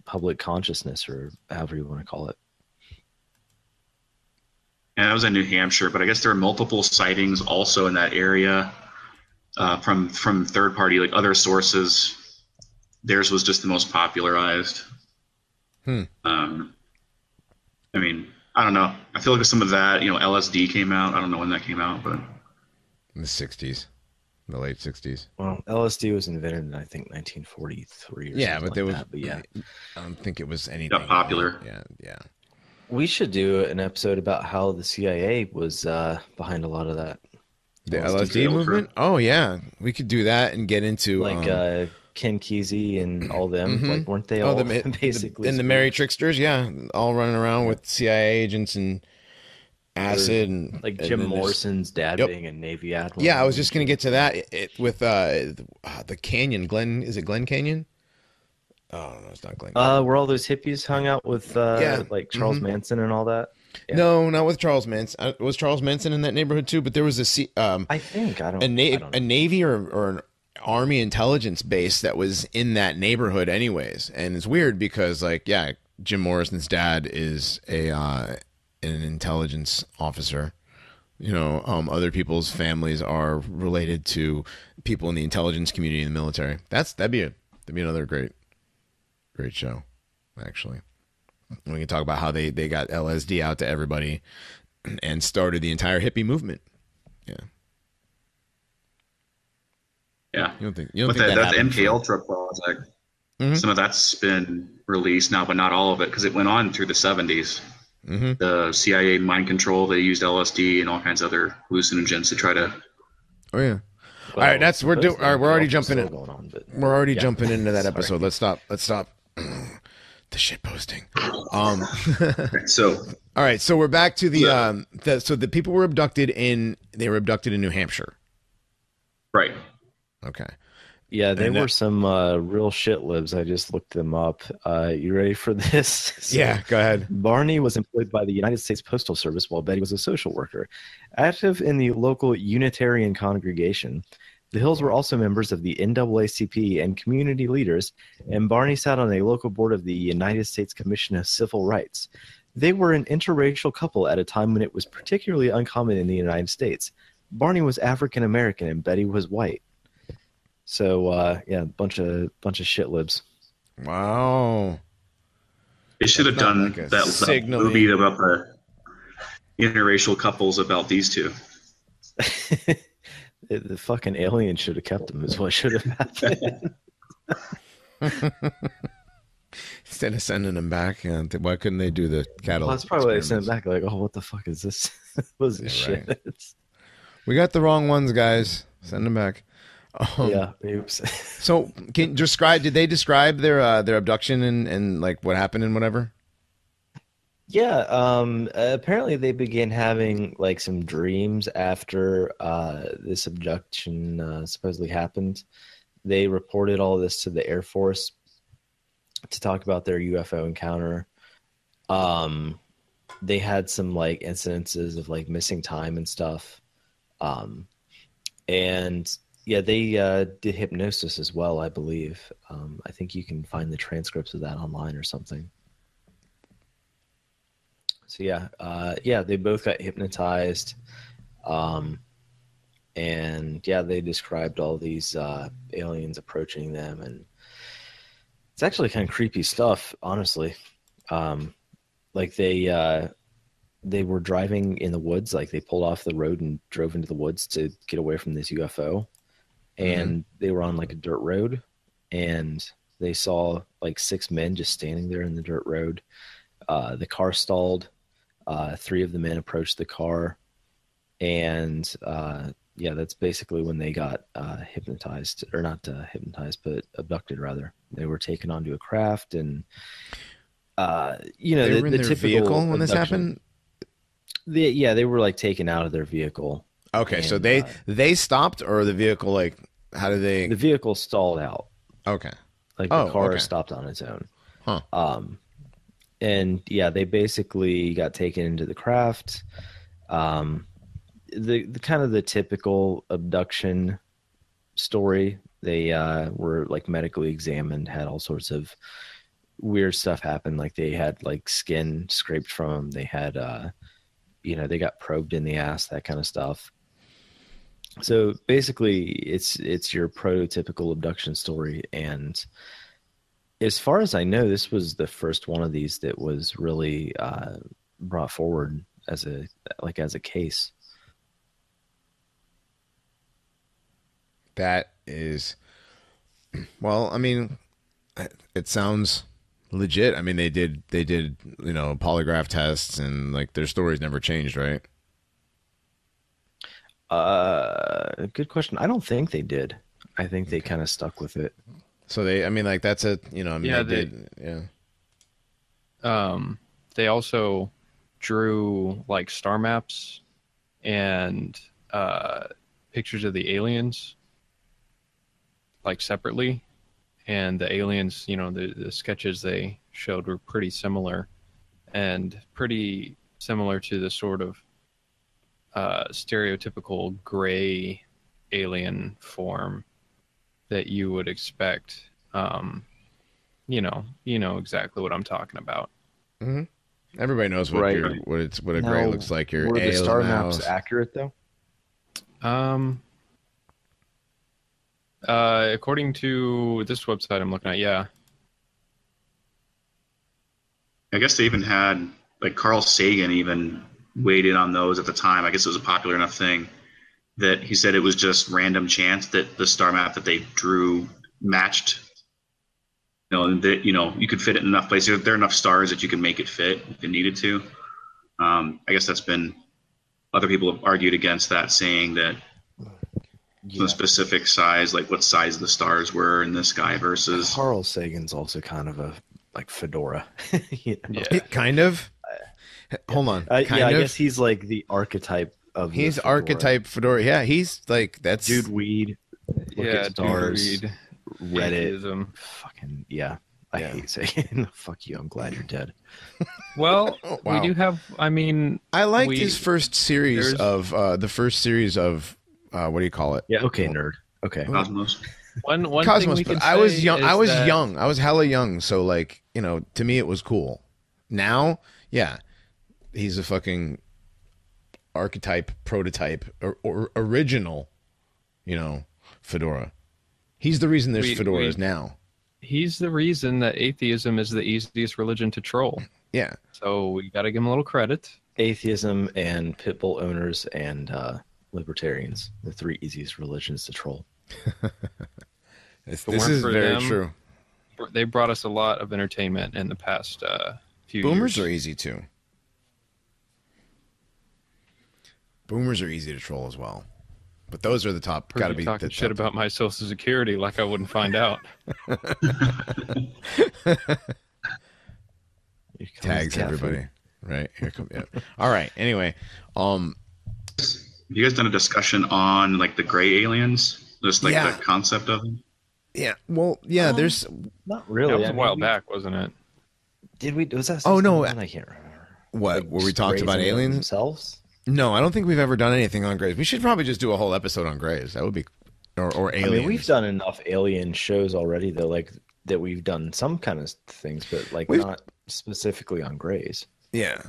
public consciousness, or however you want to call it. And that was in New Hampshire, but I guess there are multiple sightings also in that area from third party, like other sources. Theirs was just the most popularized. I mean, I don't know. I feel like with some of that, LSD came out. I don't know when that came out, but in the 60s, the late 60s. Well, LSD was invented in, I think, 1943 or something but there was. That, but yeah, I don't think it was anything got popular. Yeah. We should do an episode about how the CIA was behind a lot of that. The LSD movement? Oh, yeah. We could do that and get into... Like Ken Kesey and all them. Mm-hmm. Like, weren't they all basically... And the Merry Tricksters, yeah. All running around with CIA agents and acid. And like Jim Morrison's dad being a Navy admiral. Yeah, I was just going to get to that with the Canyon. Is it Glen Canyon? Oh, no, it's not Glen Canyon. Where all those hippies hung out with like Charles Manson and all that? Yeah. No, not with Charles Manson. Was Charles Manson in that neighborhood too? But there was a Navy or an Army intelligence base that was in that neighborhood anyways. And it's weird because Jim Morrison's dad is an intelligence officer. Other people's families are related to people in the intelligence community in the military. That'd be another great show, actually. We can talk about how they got LSD out to everybody and started the entire hippie movement. Yeah. Yeah. You don't think that the MK Ultra project? Mm-hmm. Some of that's been released now, but not all of it, because it went on through the 70s. Mm-hmm. The CIA mind control, they used LSD and all kinds of other hallucinogens to try to. Oh yeah. All right, we're already jumping in. Going on, but, we're already jumping into that episode. Let's stop. The shit posting. So all right, so we're back to the people were abducted in New Hampshire. Right. Okay. Yeah, they were some real shit libs. I just looked them up. You ready for this? Yeah, go ahead. Barney was employed by the United States Postal Service while Betty was a social worker. Active in the local Unitarian congregation, the Hills were also members of the NAACP and community leaders, and Barney sat on a local board of the United States Commission of Civil Rights. They were an interracial couple at a time when it was particularly uncommon in the United States. Barney was African American and Betty was white. So yeah, bunch of shit libs. Wow. They should have done like that movie about the interracial couples about these two. The fucking alien should have kept them is what should have happened. Instead of sending them back, why couldn't they do the cattle? Well, that's probably why they sent them back. Like, oh, what the fuck is this? What is this shit? Right. We got the wrong ones, guys. Send them back. Yeah. Oops. So, did they describe their abduction and like what happened and whatever? Yeah. Apparently, they began having like some dreams after this abduction supposedly happened. They reported all this to the Air Force to talk about their UFO encounter. They had some like incidences of like missing time and stuff. And yeah, they did hypnosis as well, I believe. I think you can find the transcripts of that online or something. So yeah, they both got hypnotized. And yeah, they described all these aliens approaching them, and it's actually kind of creepy stuff, honestly. Like they were driving in the woods, like they pulled off the road and drove into the woods to get away from this UFO. And they were on like a dirt road, and they saw like 6 men just standing there in the dirt road. The car stalled. 3 of the men approached the car, and yeah, that's basically when they got hypnotized, or not hypnotized, but abducted rather. They were taken onto a craft, and you know, they were in their vehicle when this happened. They were like taken out of their vehicle. Okay, and, so they stopped, or the vehicle, like, how did they? The vehicle stalled out. Okay. Like the car stopped on its own. Huh. And yeah, they basically got taken into the craft. The kind of the typical abduction story. They were like medically examined, had all sorts of weird stuff happen. Like they had like skin scraped from them. They had they got probed in the ass, that kind of stuff. So basically it's your prototypical abduction story. And as far as I know, this was the first one of these that was really brought forward as a case. That is, well, I mean, it sounds legit. I mean, they did, polygraph tests, and like their stories never changed, right? Good question. I don't think they did. I think they kind of stuck with it. So that's a, yeah, they did. Yeah. They also drew like star maps and pictures of the aliens, like separately, and the aliens, the sketches they showed were pretty similar, and pretty similar to the sort of stereotypical gray alien form that you would expect. You know exactly what I'm talking about. Mm-hmm. Everybody knows what a gray looks like. Your were the star maps accurate though? According to this website I'm looking at, yeah. I guess they even had, like, Carl Sagan even weighed in on those at the time. I guess it was a popular enough thing that he said it was just random chance that the star map that they drew matched. And that, you could fit it in enough places. There are enough stars that you could make it fit if it needed to. I guess that's been, other people have argued against that, saying that the specific size, like what size the stars were in the sky versus. Carl Sagan's also kind of a like fedora. Yeah, kind of. Hold on. I guess he's like the archetype of. He's archetype fedora. Yeah, he's like that's dude weed. Look at stars. Dude weed. Reddit. Atheism. Fucking yeah. I hate Sagan. Fuck you. I'm glad you're dead. Well, we do have. I mean, I liked his first series of what do you call it? Yeah. Okay, nerd. Okay. Cosmos. One Cosmos, thing we can I was say young. is I was that- young. I was hella young. So like, to me it was cool. Now, yeah, he's a fucking archetype, prototype, or original, fedora. He's the reason there's fedoras now. He's the reason that atheism is the easiest religion to troll. Yeah. So we got to give him a little credit. Atheism and pit bull owners and libertarians, the 3 easiest religions to troll. This is very true. They brought us a lot of entertainment in the past few Boomers years. are easy too. Boomers are easy to troll as well. But those are the top. Got to be talking shit about my Social Security like I wouldn't find out. Tags everybody. Right here come. Yeah. All right. Anyway, you guys done a discussion on like the gray aliens, just like the concept of them? Yeah. Well, yeah. There's not really. That was a while back, wasn't it? Did we? Was that? Oh no, I can't remember. What were we talking about? Aliens themselves? No, I don't think we've ever done anything on grays. We should probably just do a whole episode on grays. That would be, or aliens. I mean, we've done enough alien shows already, though, like that we've done some kind of things, but like not specifically on grays. Yeah,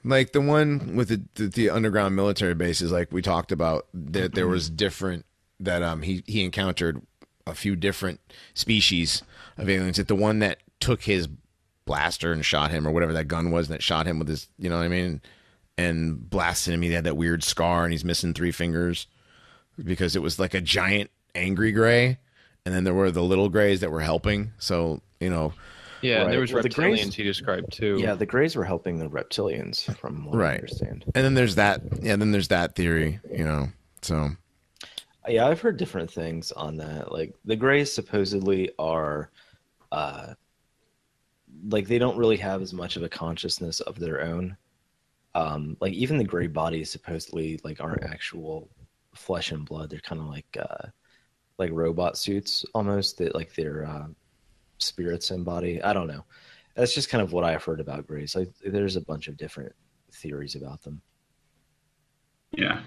like the one with the underground military bases, like we talked about, that there was different that he encountered a few different species of aliens. That the one that took his blaster and shot him, or whatever that gun was that shot him with his, you know what I mean, and blasted him. He had that weird scar, and he's missing 3 fingers because it was like a giant angry gray, and then there were the little grays that were helping. So yeah, right. There was reptilians grays, he described too. Yeah, the grays were helping the reptilians, from what I understand. And then there's that. Yeah, then there's that theory. So yeah, I've heard different things on that. Like the grays supposedly are, like they don't really have as much of a consciousness of their own. Like even the gray bodies supposedly like aren't actual flesh and blood. They're kind of like robot suits almost, that like they're spirits embody. I don't know. That's just kind of what I've heard about grays. Like there's a bunch of different theories about them. Yeah.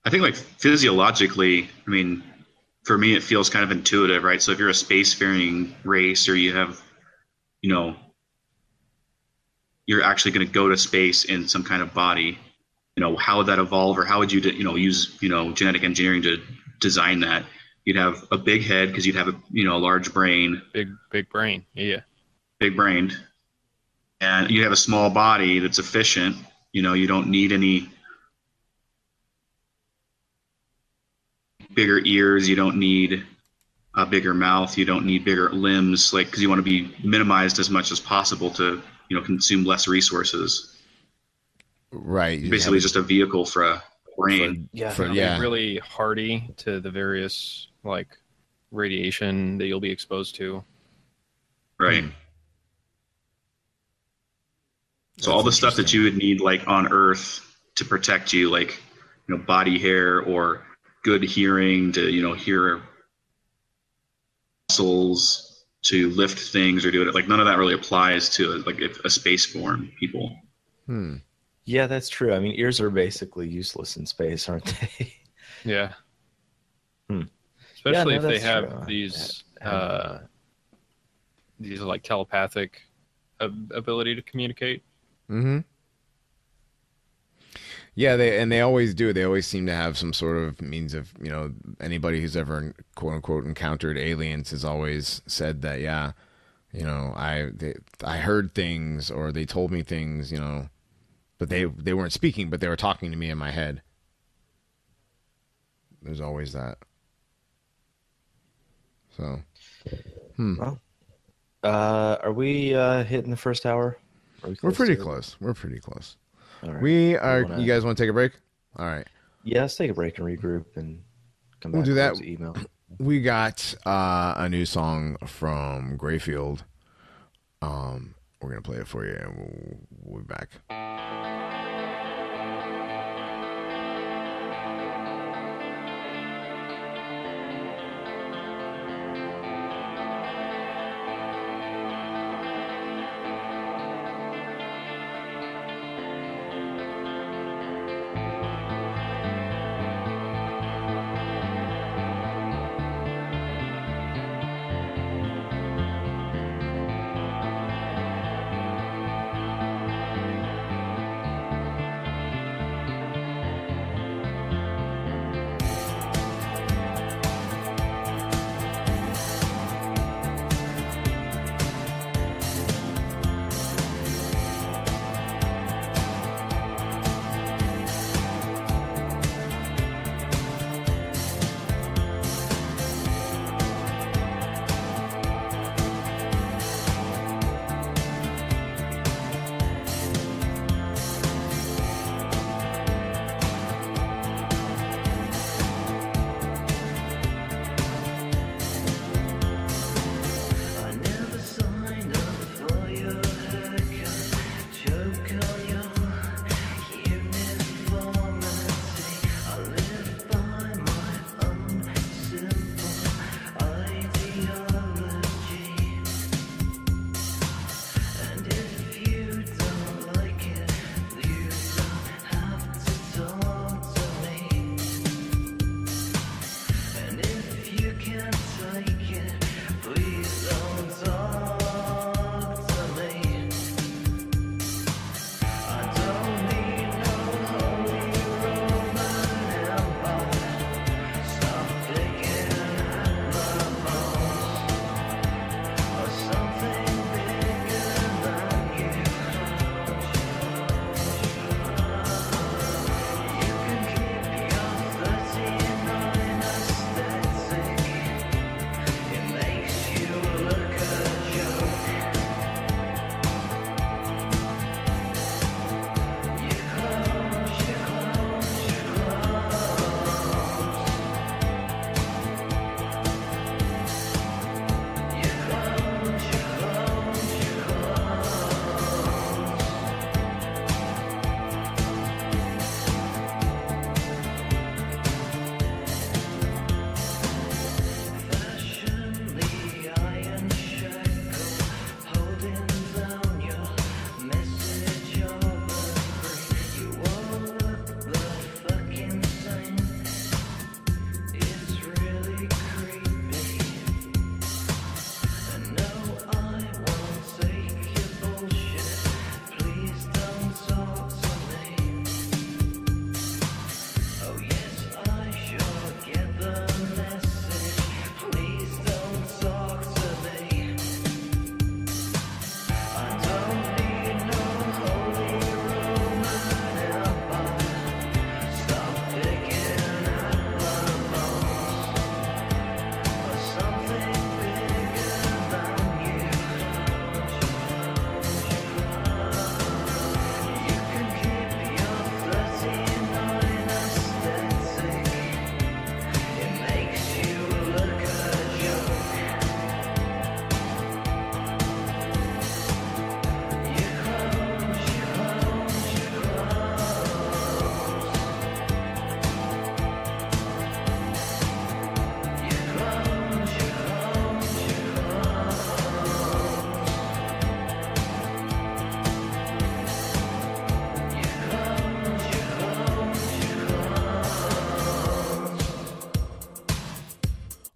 I think like physiologically, I mean, for me, it feels kind of intuitive, right? So if you're a spacefaring race, or you have, you're actually going to go to space in some kind of body, how would that evolve, or how would you, use, genetic engineering to design that? You'd have a big head because you'd have a, a large brain. Big brain. Yeah. Big brained. And you have a small body that's efficient. You don't need any bigger ears. You don't need a bigger mouth. You don't need bigger limbs, like, because you want to be minimized as much as possible to, consume less resources. Right. Basically just a vehicle for a brain. Really hardy to the various like radiation that you'll be exposed to. Right. So all the stuff that you would need like on Earth to protect you, like, body hair or good hearing to, hear muscles to lift things or do it, like none of that really applies to like a space form people. Yeah, that's true. I mean, ears are basically useless in space, aren't they? Yeah. Especially if they have these like telepathic ability to communicate. Mm-hmm. Yeah, they always do. They always seem to have some sort of means of, anybody who's ever quote unquote encountered aliens has always said that, yeah, I heard things, or they told me things, but they weren't speaking, but they were talking to me in my head. There's always that. So, Well, are we hitting the first hour? We're pretty close. We're pretty close. All right. We are. You guys want to take a break? All right. Yeah, let's take a break and regroup and Come We'll back do that. with email. We got a new song from Grayfield. We're gonna play it for you, and we'll be back.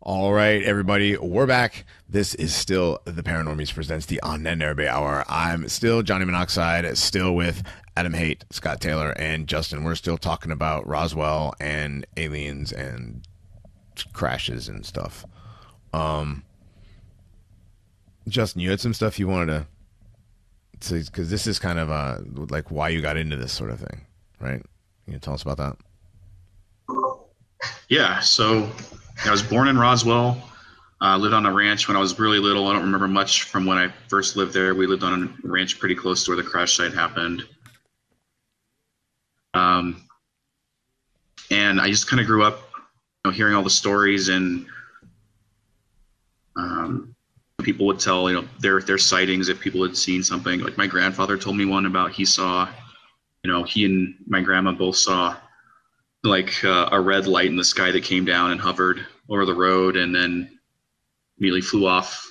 All right, everybody, we're back. This is still the Paranormies presents the Ahnenerbe Hour. I'm still Johnny Monoxide, still with Adam Haidt, Scott Taylor, and Justin. We're still talking about Roswell and aliens and crashes and stuff. Justin, you had some stuff you wanted to, because this is kind of like why you got into this sort of thing, right? Can you tell us about that? Yeah, so I was born in Roswell, lived on a ranch when I was really little. I don't remember much from when I first lived there. We lived on a ranch pretty close to where the crash site happened. And I just kind of grew up hearing all the stories, and people would tell, their sightings if people had seen something. Like my grandfather told me one about he saw, he and my grandma both saw like a red light in the sky that came down and hovered over the road and then immediately flew off,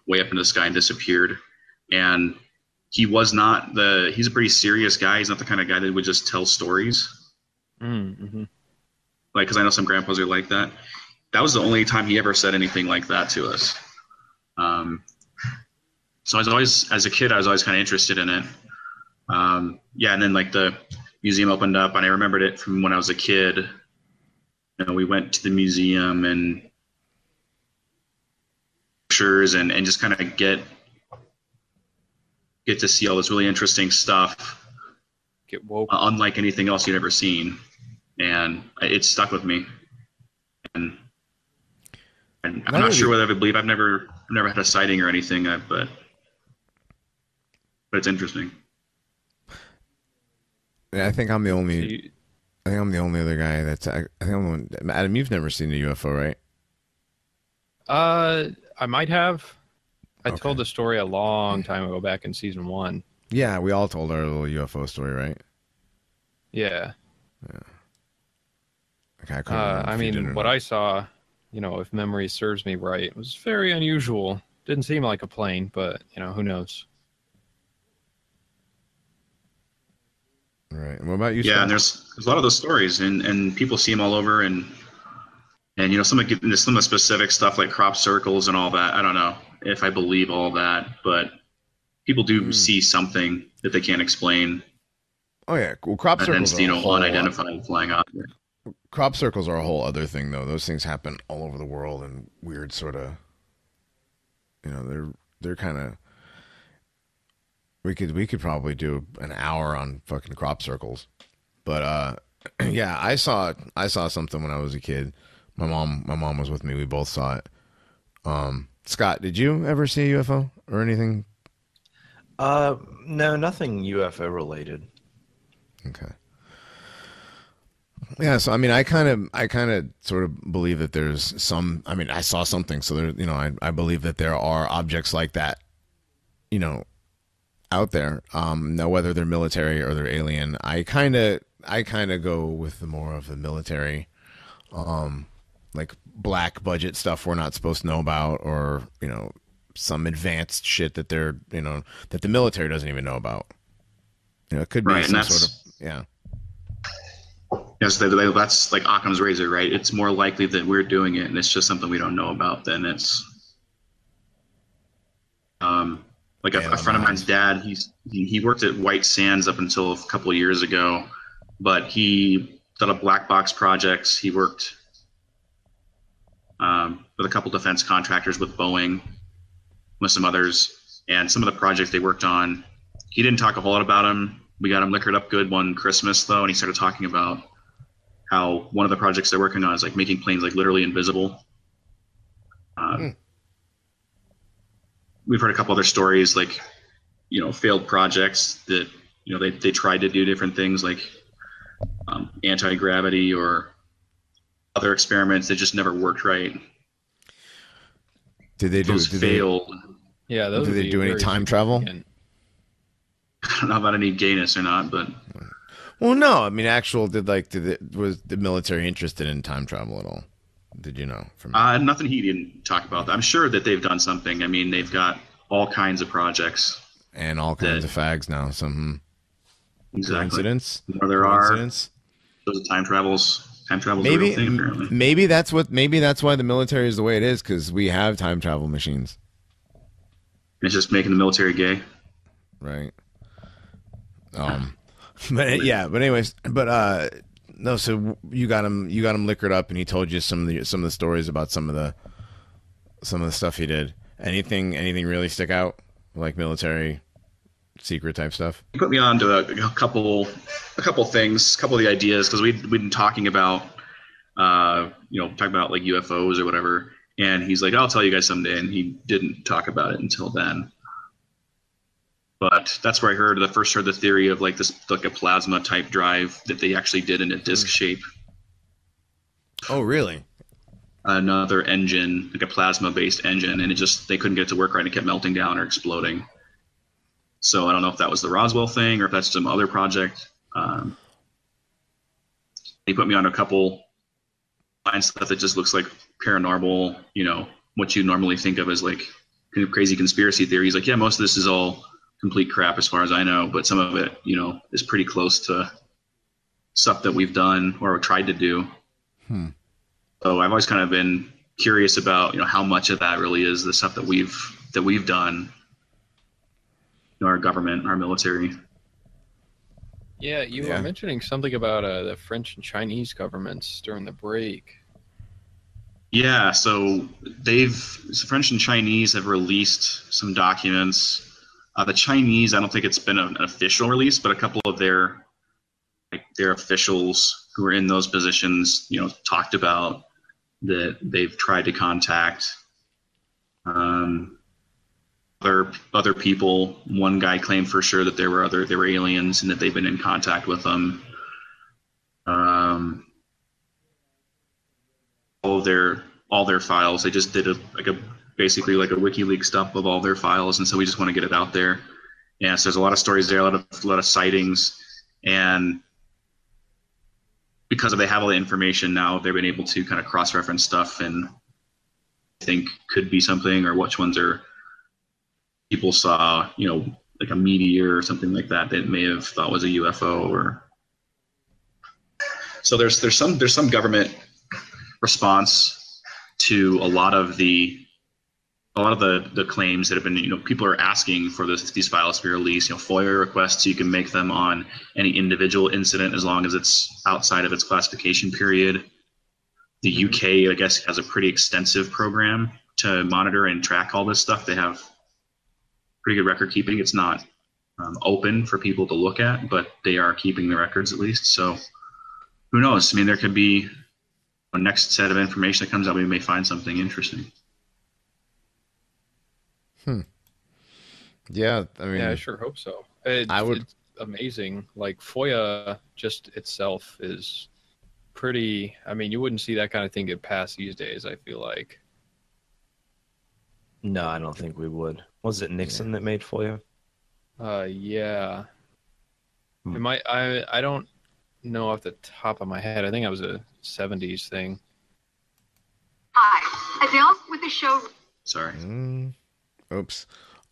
way up into the sky and disappeared. And he's a pretty serious guy. He's not the kind of guy that would just tell stories. Mm-hmm. Like, because I know some grandpas are like that. That was the only time he ever said anything like that to us. So as a kid, I was always kind of interested in it. And then like the museum opened up, and I remembered it from when I was a kid. We went to the museum and pictures and just kind of get to see all this really interesting stuff. Get woke. Unlike anything else you'd ever seen. And it stuck with me. And I'm not sure whether I believe. I've never had a sighting or anything, but it's interesting. Yeah, I think I'm the only other guy that's. Adam, you've never seen a UFO, right? I might have. I told the story a long time ago, back in season 1. Yeah, we all told our little UFO story, right? Yeah. Okay, I mean, what I saw, if memory serves me right, was very unusual. Didn't seem like a plane, but who knows? Right. And what about you? Yeah, Scott? And there's a lot of those stories, and people see them all over, and some of the specific stuff like crop circles and all that. I don't know if I believe all that, but people do see something that they can't explain. Oh yeah, well, crop circles are unidentified flying object. Crop circles are a whole other thing, though. Those things happen all over the world in weird sort of, they're kind of. We could probably do an hour on fucking crop circles, but yeah, I saw something when I was a kid. My mom was with me. We both saw it. Scott, did you ever see a UFO or anything? No, nothing UFO related. Okay. Yeah, so I mean, I kind of sort of believe that there's some. I mean, I saw something, so there, I believe that there are objects like that, out there. Now whether they're military or they're alien, I kind of go with the more of the military, like black budget stuff we're not supposed to know about, or some advanced shit that they're that the military doesn't even know about. It could be some sort of Yes, that's like Occam's razor, right? It's more likely that we're doing it, and it's just something we don't know about. Then it's like a friend of mine's dad. He worked at White Sands up until a couple of years ago, but he did a black box projects. He worked with a couple defense contractors with Boeing, with some others, and some of the projects they worked on. He didn't talk a whole lot about them. We got him liquored up good one Christmas though, and he started talking about how one of the projects they're working on is like making planes like literally invisible. We've heard a couple other stories, like failed projects that they tried to do different things like anti-gravity or other experiments that just never worked right. Did they failed? Yeah, those. Did they do any time travel? I don't know about any gayness or not, but. Well, no. I mean, was the military interested in time travel at all? Did you know? Nothing he didn't talk about. I'm sure that they've done something. I mean, they've got all kinds of projects. And all kinds of fags now. Exactly. Coincidence? Where there coincidence? Those are time travels. Time travel's a real thing, apparently. Maybe that's why the military is the way it is, because we have time travel machines. It's just making the military gay. Right. But anyways, no. So you got him liquored up, and he told you some of the stories about some of the stuff he did. Anything really stick out, like military secret type stuff? He put me on to a couple things, a couple of the ideas, because we'd been talking about talking about like UFOs or whatever, and he's like, I'll tell you guys someday, and he didn't talk about it until then. But that's where I first heard the theory of like this, like a plasma type drive that they actually did in a disc shape. Oh, really? Another engine, like a plasma-based engine, and they couldn't get it to work right, and it kept melting down or exploding. So I don't know if that was the Roswell thing or if that's some other project. They put me on a couple stuff that just looks like paranormal, what you normally think of as like kind of crazy conspiracy theories. Like, yeah, most of this is all complete crap as far as I know, but some of it, is pretty close to stuff that we've done or tried to do. So I've always kind of been curious about, how much of that really is the stuff that we've done, our government, our military. Yeah, you were mentioning something about the French and Chinese governments during the break. Yeah, so French and Chinese have released some documents. The Chinese, I don't think it's been an official release, but a couple of their officials who are in those positions, talked about that they've tried to contact other people. One guy claimed for sure that there were aliens and that they've been in contact with them. All their files. They just did basically like a WikiLeaks dump of all their files, and so we just want to get it out there. Yeah, so there's a lot of stories there, a lot of sightings, and because they have all the information now, they've been able to kind of cross-reference stuff and think could be something, or which ones are people saw, like a meteor or something like that may have thought was a UFO. Or so there's some government response to a lot of the claims that have been, people are asking for these files to be released, FOIA requests. You can make them on any individual incident as long as it's outside of its classification period. The UK, I guess, has a pretty extensive program to monitor and track all this stuff. They have pretty good record keeping. It's not open for people to look at, but they are keeping the records at least. So who knows? I mean, there could be a next set of information that comes out. We may find something interesting. Yeah, I mean, yeah, I sure hope so. It's amazing. Like FOIA just itself is pretty. I mean, you wouldn't see that kind of thing get passed these days, I feel like. No, I don't think we would. Was it Nixon that made FOIA? Yeah. It might. I don't know off the top of my head. I think it was a 70s thing. Hi, Adele with the show. Sorry. Oops.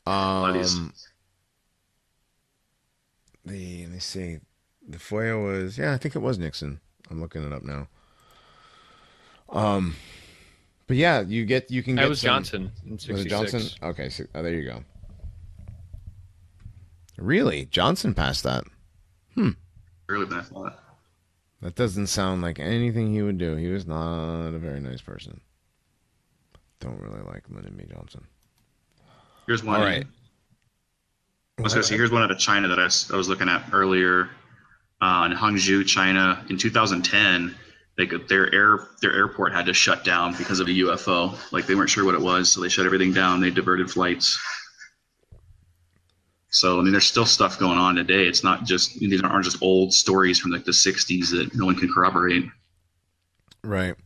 Let me see. The FOIA was, I think it was Nixon. I'm looking it up now. But yeah, you can get. It was Johnson in 66. Was it Johnson? Okay, so, there you go. Really, Johnson passed that? Earlier than I thought. That doesn't sound like anything he would do. He was not a very nice person. Don't really like Lyndon B. Johnson. Here's one. All right. I was going to say, here's one out of China that I was looking at earlier. In Hangzhou, China, in 2010, their airport had to shut down because of a UFO. Like, they weren't sure what it was, so they shut everything down. They diverted flights. So, I mean, there's still stuff going on today. It's not just, these aren't just old stories from like the 60s that no one can corroborate. Right.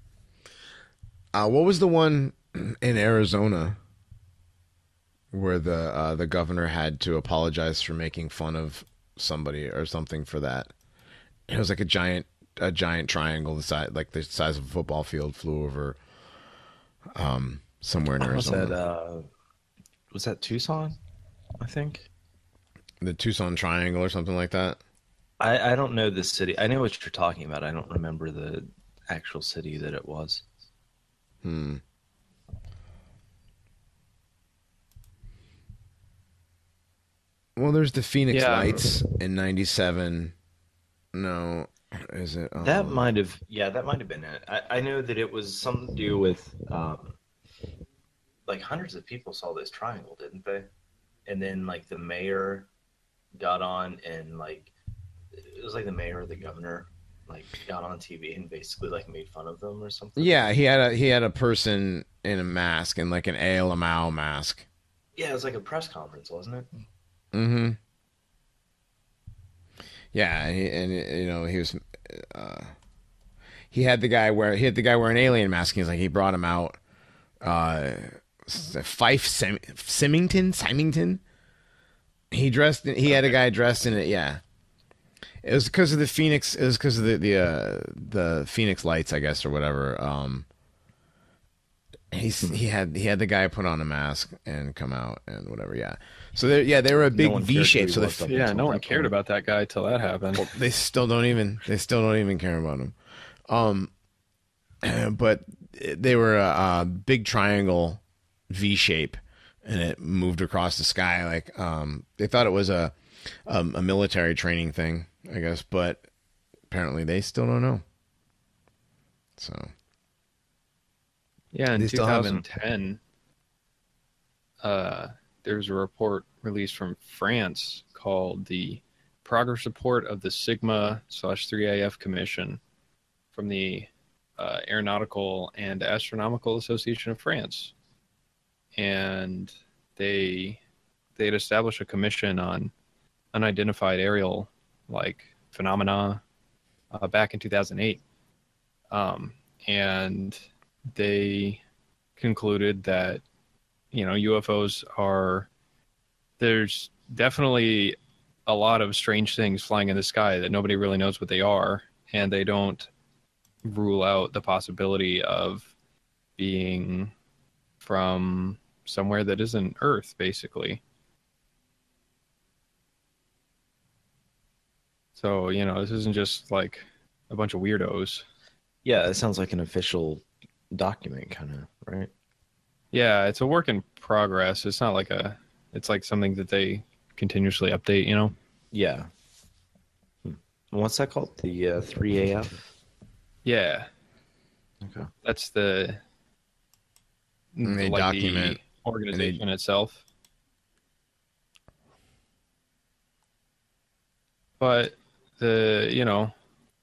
What was the one in Arizona where the governor had to apologize for making fun of somebody or something for that? It was like a giant triangle, the size of a football field, flew over somewhere in Arizona. Was that Tucson? I think the Tucson Triangle or something like that. I don't know the city. I know what you're talking about. I don't remember the actual city that it was. Well, there's the Phoenix Lights in '97. No, is it? That might have been it. I know that it was something to do with, like hundreds of people saw this triangle, didn't they? And then like the mayor got on and like, it was like the mayor or the governor like got on TV and basically like made fun of them or something. Yeah, he had a person in a mask and like an ALMAO mask. Yeah, it was like a press conference, wasn't it? Mm-hmm. Yeah, and he was he had the guy wear an alien mask. He's like, he brought him out. Symington. He had a guy dressed in it. Yeah, it was because of the Phoenix. It was because of the Phoenix lights, I guess, or whatever. He had the guy put on a mask and come out and whatever. Yeah. So they were a big V shape. So no one cared about that guy till that happened. Well, they still don't even care about him. But they were a big triangle V shape, and it moved across the sky. Like they thought it was a military training thing, I guess, but apparently they still don't know. So yeah, in 2010, there's a report released from France called the Progress Report of the Sigma/3AF Commission from the Aeronautical and Astronomical Association of France. And they'd established a commission on unidentified aerial phenomena back in 2008. And they concluded that, UFOs there's definitely a lot of strange things flying in the sky that nobody really knows what they are, and they don't rule out the possibility of being from somewhere that isn't Earth, basically. So, this isn't just like a bunch of weirdos. Yeah, it sounds like an official document, kind of, right? Yeah, it's a work in progress. It's not like it's like something that they continuously update, Yeah. What's that called? The 3AF? Yeah. Okay. That's the document the organization itself. But the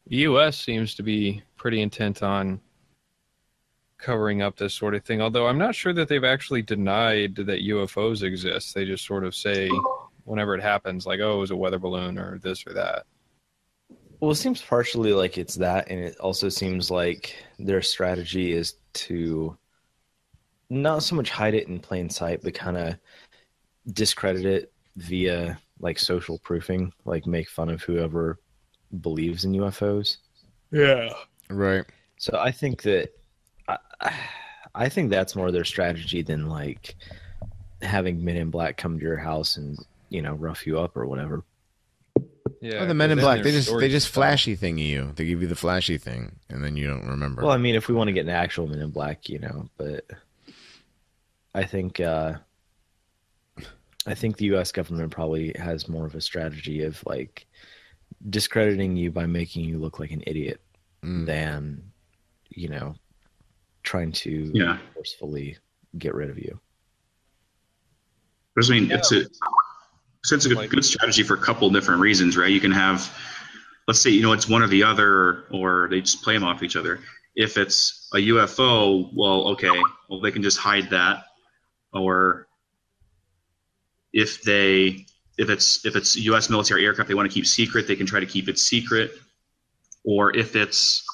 U.S. seems to be pretty intent on covering up this sort of thing, although I'm not sure that they've actually denied that UFOs exist. They just sort of say whenever it happens, like, oh, it was a weather balloon or this or that. Well, it seems partially like it's that, and it also seems like their strategy is to not so much hide it in plain sight, but kind of discredit it via social proofing, make fun of whoever believes in UFOs. Yeah. Right. So I think that I think that's more their strategy than having Men in Black come to your house and rough you up or whatever. Yeah, the Men in Black, they just flashy thingy you. They give you the flashy thing, and then you don't remember. Well, I mean, if we want to get an actual Men in Black, but I think the U.S. government probably has more of a strategy of discrediting you by making you look like an idiot than trying to forcefully get rid of you. I mean, it's a good strategy for a couple different reasons, right? You can have, let's say, it's one or the other, or they just play them off each other. If it's a UFO, they can just hide that. Or if it's U.S. military aircraft they want to keep secret, they can try to keep it secret. Or if it's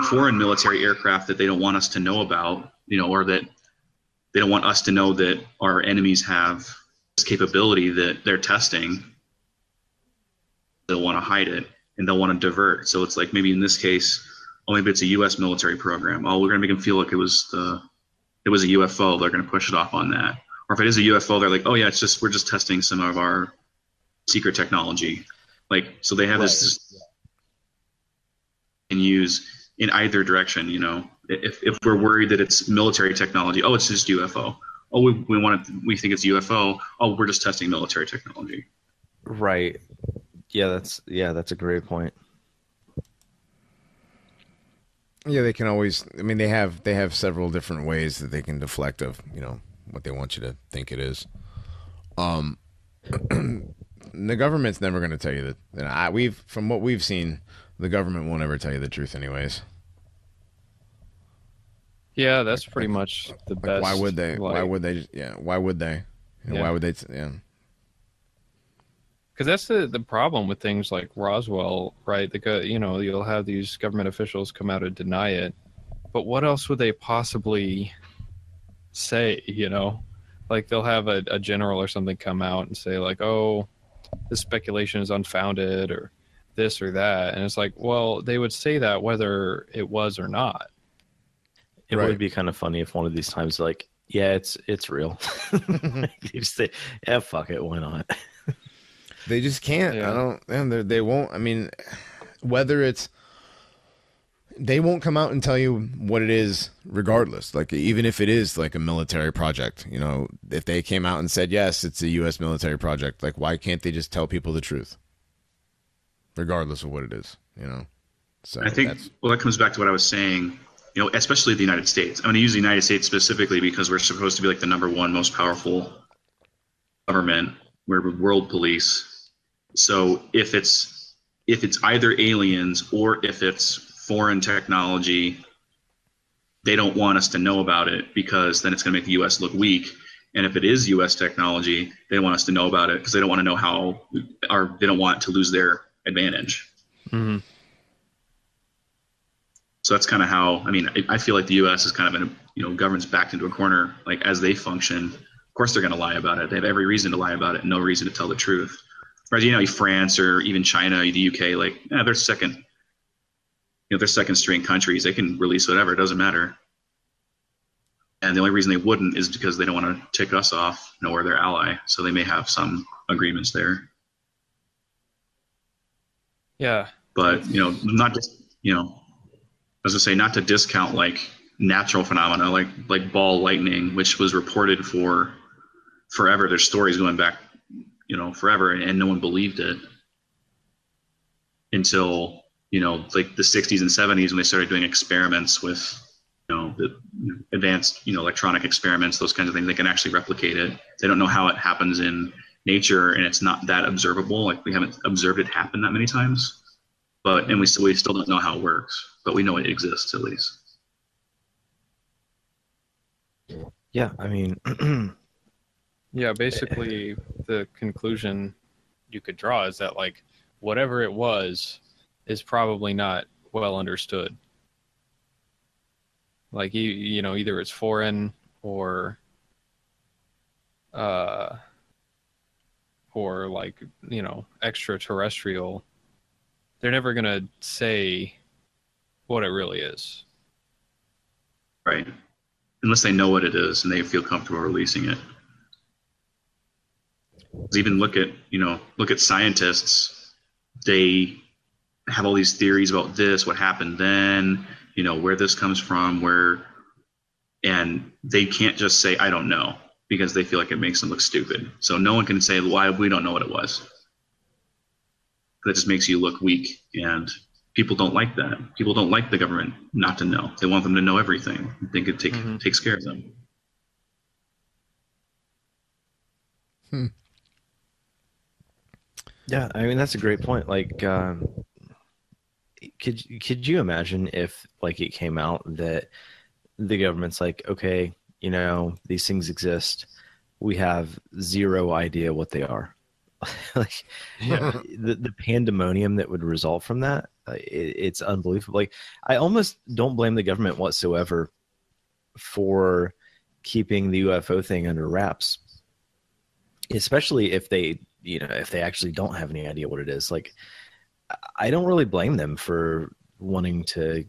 foreign military aircraft that they don't want us to know about, or that they don't want us to know that our enemies have this capability that they're testing, they'll want to hide it and they'll want to divert. So it's like, maybe in this case, maybe it's a U.S. military program. We're going to make them feel like it was a UFO. They're going to push it off on that. Or if it is a UFO, they're like, we're just testing some of our secret technology. So they have this and use in either direction. If we're worried that it's military technology, it's just UFO. We think it's UFO. We're just testing military technology. Right. Yeah, that's a great point. Yeah, they can always. I mean, they have several different ways that they can deflect of what they want you to think it is. The government's never going to tell you that. From what we've seen, the government won't ever tell you the truth, anyways. Yeah, that's pretty much the best. Why would they? Why would they? Yeah. Why would they? Yeah. Why would they? Yeah. Because that's the problem with things like Roswell, right? You'll have these government officials come out and deny it, but what else would they possibly say? Like they'll have a general or something come out and say like, "Oh, this speculation is unfounded," or this or that, and it's like, well, they would say that whether it was or not. It would be kind of funny if one of these times, like, yeah, it's real. You just say, yeah, fuck it, why not? They just can't. Yeah. They won't. I mean, they won't come out and tell you what it is regardless. Like, even if it is like a military project, if they came out and said, yes, it's a U.S. military project, like, why can't they just tell people the truth regardless of what it is, So I think, that comes back to what I was saying, especially the United States. I'm going to use the United States specifically because we're supposed to be like the number one most powerful government. We're world police. So if it's either aliens or if it's foreign technology, they don't want us to know about it because then it's going to make the U.S. look weak. And if it is U.S. technology, they want us to know about it because they don't want to know they don't want to lose their advantage. Mm-hmm. So that's kind of how, I feel like the U.S. is kind of government's backed into a corner, like as they function. Of course, they're going to lie about it. They have every reason to lie about it and no reason to tell the truth. Whereas, France or even China, the UK, they're second string countries. They can release whatever. It doesn't matter. And the only reason they wouldn't is because they don't want to tick us off, we're their ally. So they may have some agreements there. Yeah. But, not just, as I say, not to discount like natural phenomena like ball lightning, which was reported for forever. There's stories going back, forever, and no one believed it until, like the 60s and 70s when they started doing experiments with, the advanced, electronic experiments, those kinds of things. They can actually replicate it. They don't know how it happens in nature, and it's not that observable. Like we haven't observed it happen that many times, and we still don't know how it works, but we know it exists at least. Yeah, yeah, basically the conclusion you could draw is that like whatever it was is probably not well understood. Like either it's foreign or like extraterrestrial. They're never gonna say what it really is. Right. Unless they know what it is and they feel comfortable releasing it. Even look at scientists. They have all these theories about this, what happened then, where this comes from, and they can't just say, I don't know, because they feel like it makes them look stupid. So no one can say why we don't know what it was. That just makes you look weak, and people don't like that. People don't like the government not to know. They want them to know everything. I think it takes care of them. Yeah, that's a great point. Like, could you imagine if like it came out that the government's like, okay, these things exist. We have zero idea what they are. Like, yeah, the pandemonium that would result from that, it's unbelievable. Like, I almost don't blame the government whatsoever for keeping the UFO thing under wraps, especially if they actually don't have any idea what it is. Like, I don't really blame them for wanting to,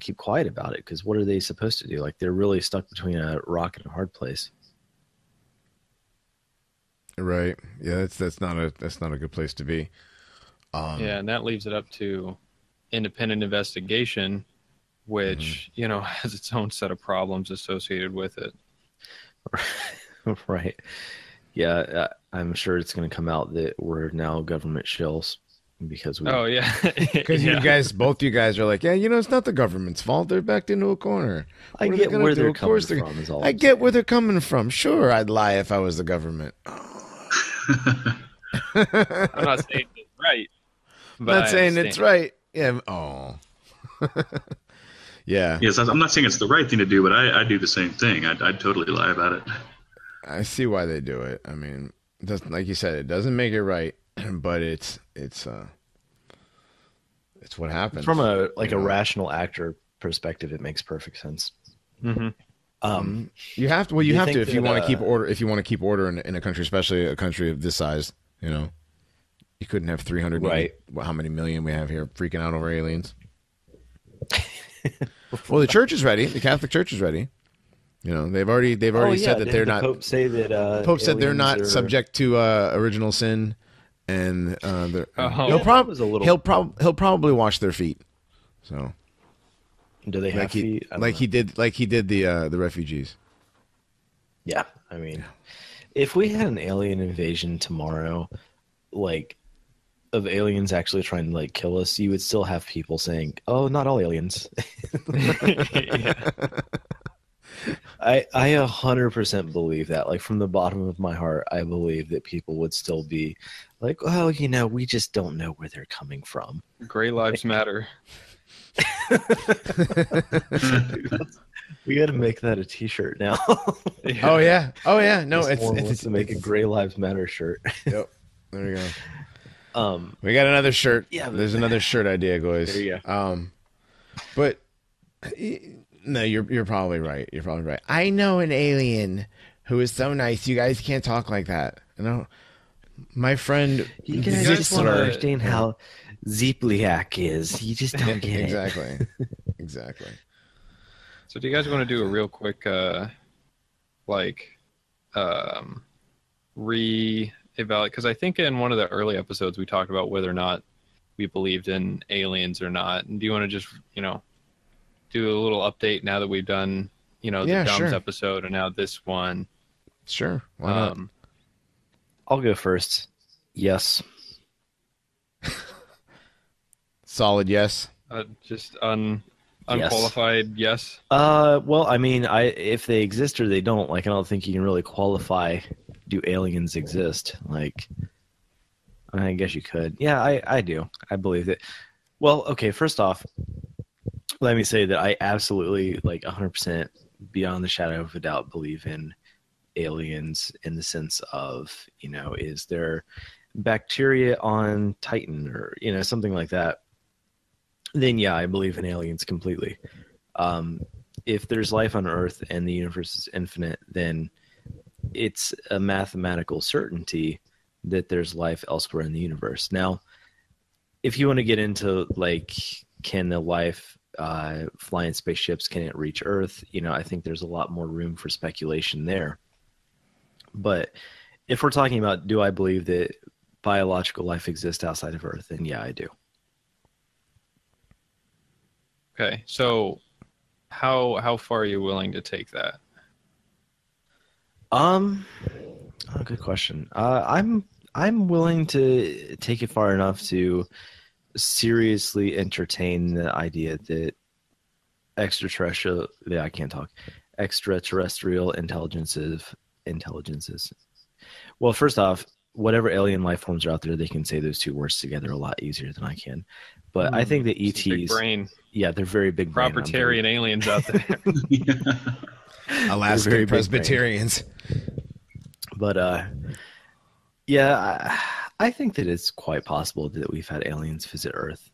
keep quiet about it, because what are they supposed to do? Like, they're really stuck between a rock and a hard place. Right. Yeah, that's not a good place to be. Yeah, and that leaves it up to independent investigation, which has its own set of problems associated with it. Right. Yeah, I'm sure it's going to come out that we're now government shills because we. Oh yeah, because both you guys are like, yeah, it's not the government's fault. They're backed into a corner. I get where they're coming from. Is all I get where they're coming from. Sure, I'd lie if I was the government. I'm not saying it's right. But not saying it's right. Yeah. Oh. Yeah. Yes, I'm not saying it's the right thing to do, but I do the same thing. I'd totally lie about it. I see why they do it. Like you said, it doesn't make it right. but it's what happens From a rational actor perspective. It makes perfect sense. Mm-hmm. You have to. Well, you have to if you want to keep order. If you want to keep order in a country, especially a country of this size, you couldn't have 300. Right. How many million we have here freaking out over aliens? Well, the church is ready. The Catholic Church is ready. They've already said that they're not. The Pope say that the Pope said they're not subject to original sin, and he'll probably wash their feet. So, do they have feet? Like he did the refugees. Yeah, I mean, if we had an alien invasion tomorrow, of aliens actually trying to kill us, you would still have people saying, "Oh, not all aliens." I 100% believe that. From the bottom of my heart, I believe that people would still be like, "Oh, we just don't know where they're coming from." Gray lives matter. We got to make that a T-shirt now. Yeah. Oh yeah. No, it's to make a Gray Lives Matter shirt. Yep. There we go. We got another shirt. Yeah, there's another shirt idea, guys. There you go. But no, you're probably right. You're probably right. I know an alien who is so nice. You guys can't talk like that. My friend. You guys just want to understand how Zeepliak is. You just don't get it. Exactly. So, do you guys want to do a real quick, re-evaluate? Because I think in one of the early episodes we talked about whether or not we believed in aliens or not. And do you want to just, do a little update now that we've done, the Dumbs episode and now this one? Sure. Why not? I'll go first. Yes. Solid yes. Just unqualified yes. Well, I mean, if they exist or they don't, I don't think you can really qualify. Do aliens exist? I guess you could. Yeah, I do. I believe it. Well, okay. First off, let me say that I absolutely 100% beyond the shadow of a doubt believe in aliens in the sense of, is there bacteria on Titan or, something like that? Then yeah, I believe in aliens completely. If there's life on Earth and the universe is infinite, then it's a mathematical certainty that there's life elsewhere in the universe. Now, if you want to get into can the life fly in spaceships, can it reach Earth? I think there's a lot more room for speculation there. But if we're talking about, do I believe that biological life exists outside of Earth? Then yeah, I do. Okay, so how far are you willing to take that? Good question. I'm willing to take it far enough to seriously entertain the idea that extraterrestrial intelligences. Well, first off, whatever alien life forms are out there, they can say those two words together a lot easier than I can. But I think that ETs, big brain. Yeah, they're very big brain. Propertarian aliens out there. Alaskan Presbyterians. But yeah, I think that it's quite possible that we've had aliens visit Earth.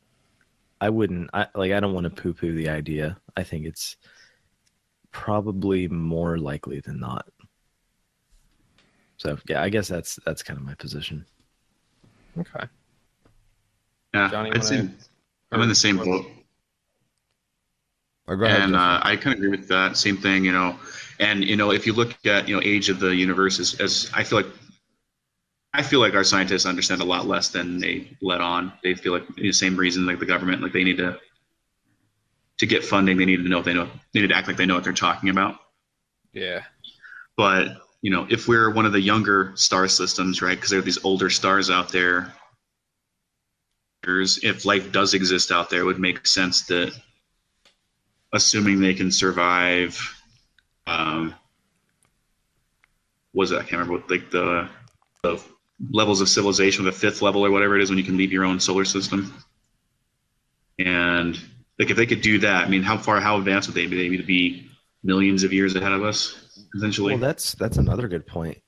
I don't want to poo-poo the idea. I think it's probably more likely than not. So yeah, I guess that's kind of my position. Okay. Yeah, Johnny, I'm in the same boat. And I kind of agree with that. Same thing, And if you look at age of the universe, as I feel like our scientists understand a lot less than they let on. They feel like the same reason, like the government, they need to get funding. They need to know they need to act like they know what they're talking about. Yeah. But if we're one of the younger star systems, right? Because there are these older stars out there. If life does exist out there, it would make sense that, assuming they can survive, was it? I can't remember what the levels of civilization, the fifth level or whatever it is when you can leave your own solar system. And if they could do that, I mean, how advanced would they be? Maybe to be millions of years ahead of us, essentially. Well, that's another good point.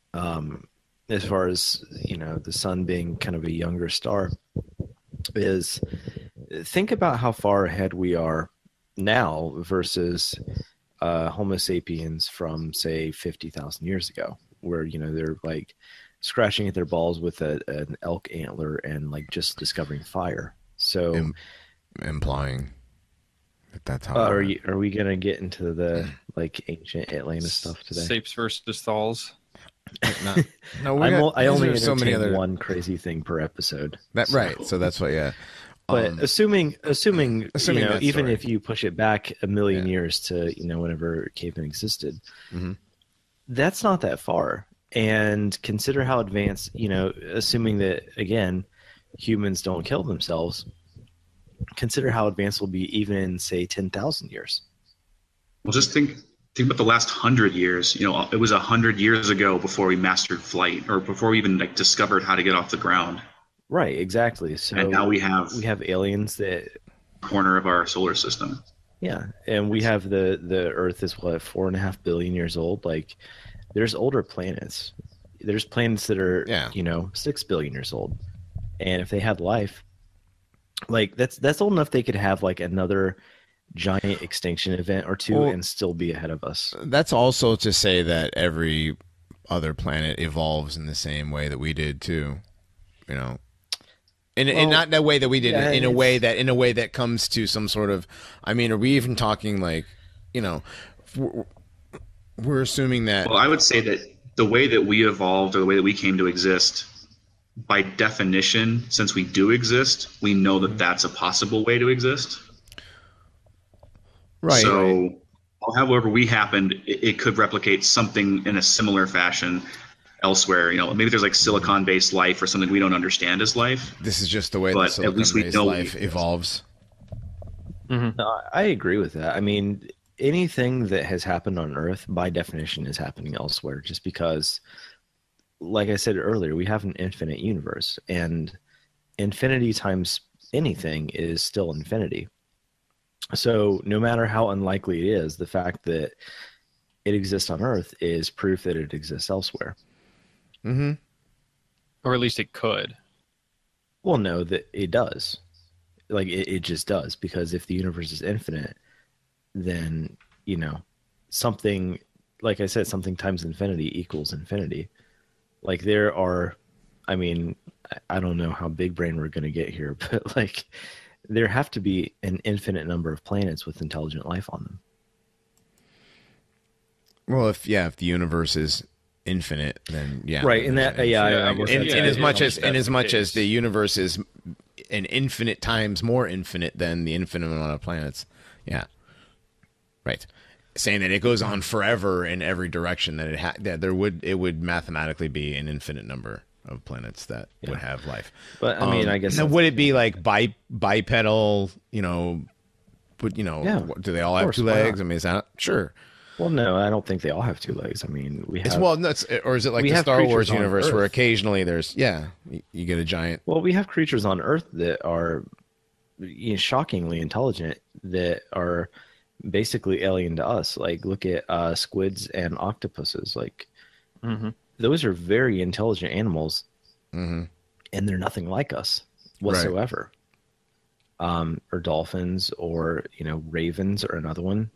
as far as, the sun being kind of a younger star, is think about how far ahead we are now versus Homo sapiens from, say, 50,000 years ago, where, they're like scratching at their balls with an elk antler and like just discovering fire. So implying that that's how. Are we gonna get into the like ancient Atlantis stuff today? Sapes versus Thals. No, I only entertain so many other one crazy thing per episode. Right. So that's what. Yeah. But assuming even story. if you push it back a million years to whenever cavemen existed, that's not that far. And consider how advanced, assuming that again humans don't kill themselves. Consider how advanced we'll be even in, say, 10,000 years. Well, just think about the last 100 years. It was 100 years ago before we mastered flight, or before we even like discovered how to get off the ground. Right, exactly. So and now we have aliens that corner of our solar system. Yeah, and we have the Earth is 4.5 billion years old. Like, there's older planets. There's planets that are 6 billion years old, and if they had life, like that's old enough they could have like another giant extinction event or two and still be ahead of us. That's also to say that every other planet evolves in the same way that we did too, and not that way that we did, in a way that comes to some sort of. I mean, are we even talking like, we're assuming that? Well, I would say that the way that we evolved, or the way that we came to exist, by definition, since we do exist, we know that that's a possible way to exist. Right. So, however we happened, it could replicate something in a similar fashion elsewhere. Maybe there's like silicon-based life or something we don't understand as life. This is just the way that silicon-based life evolves. Mm-hmm. No, I agree with that. I mean, anything that has happened on Earth, by definition, is happening elsewhere, just because, like I said earlier, we have an infinite universe, and infinity times anything is still infinity. So no matter how unlikely it is, the fact that it exists on Earth is proof that it exists elsewhere. Mm-hmm. Or at least it could. Well, no, that it does. Like, it just does, because if the universe is infinite, then, something, like I said, something times infinity equals infinity. Like, there are, I mean, I don't know how big brain we're going to get here, but like, there have to be an infinite number of planets with intelligent life on them. Well, if the universe is infinite, then right. And that, I guess in as much as the universe is an infinite times more infinite than the infinite amount of planets. Yeah. Right. Saying that it goes on forever in every direction, that it would mathematically be an infinite number of planets that would have life. But I mean, I guess now, would it be like bipedal? Do they all have two legs? I mean, is that sure? Well, no, I don't think they all have two legs. I mean, we have. Or is it like the Star Wars universe where occasionally there's you get a giant. Well, we have creatures on Earth that are shockingly intelligent, that are basically alien to us. Like, look at squids and octopuses. Like, those are very intelligent animals, and they're nothing like us whatsoever. Right. Or dolphins, or ravens, or another one.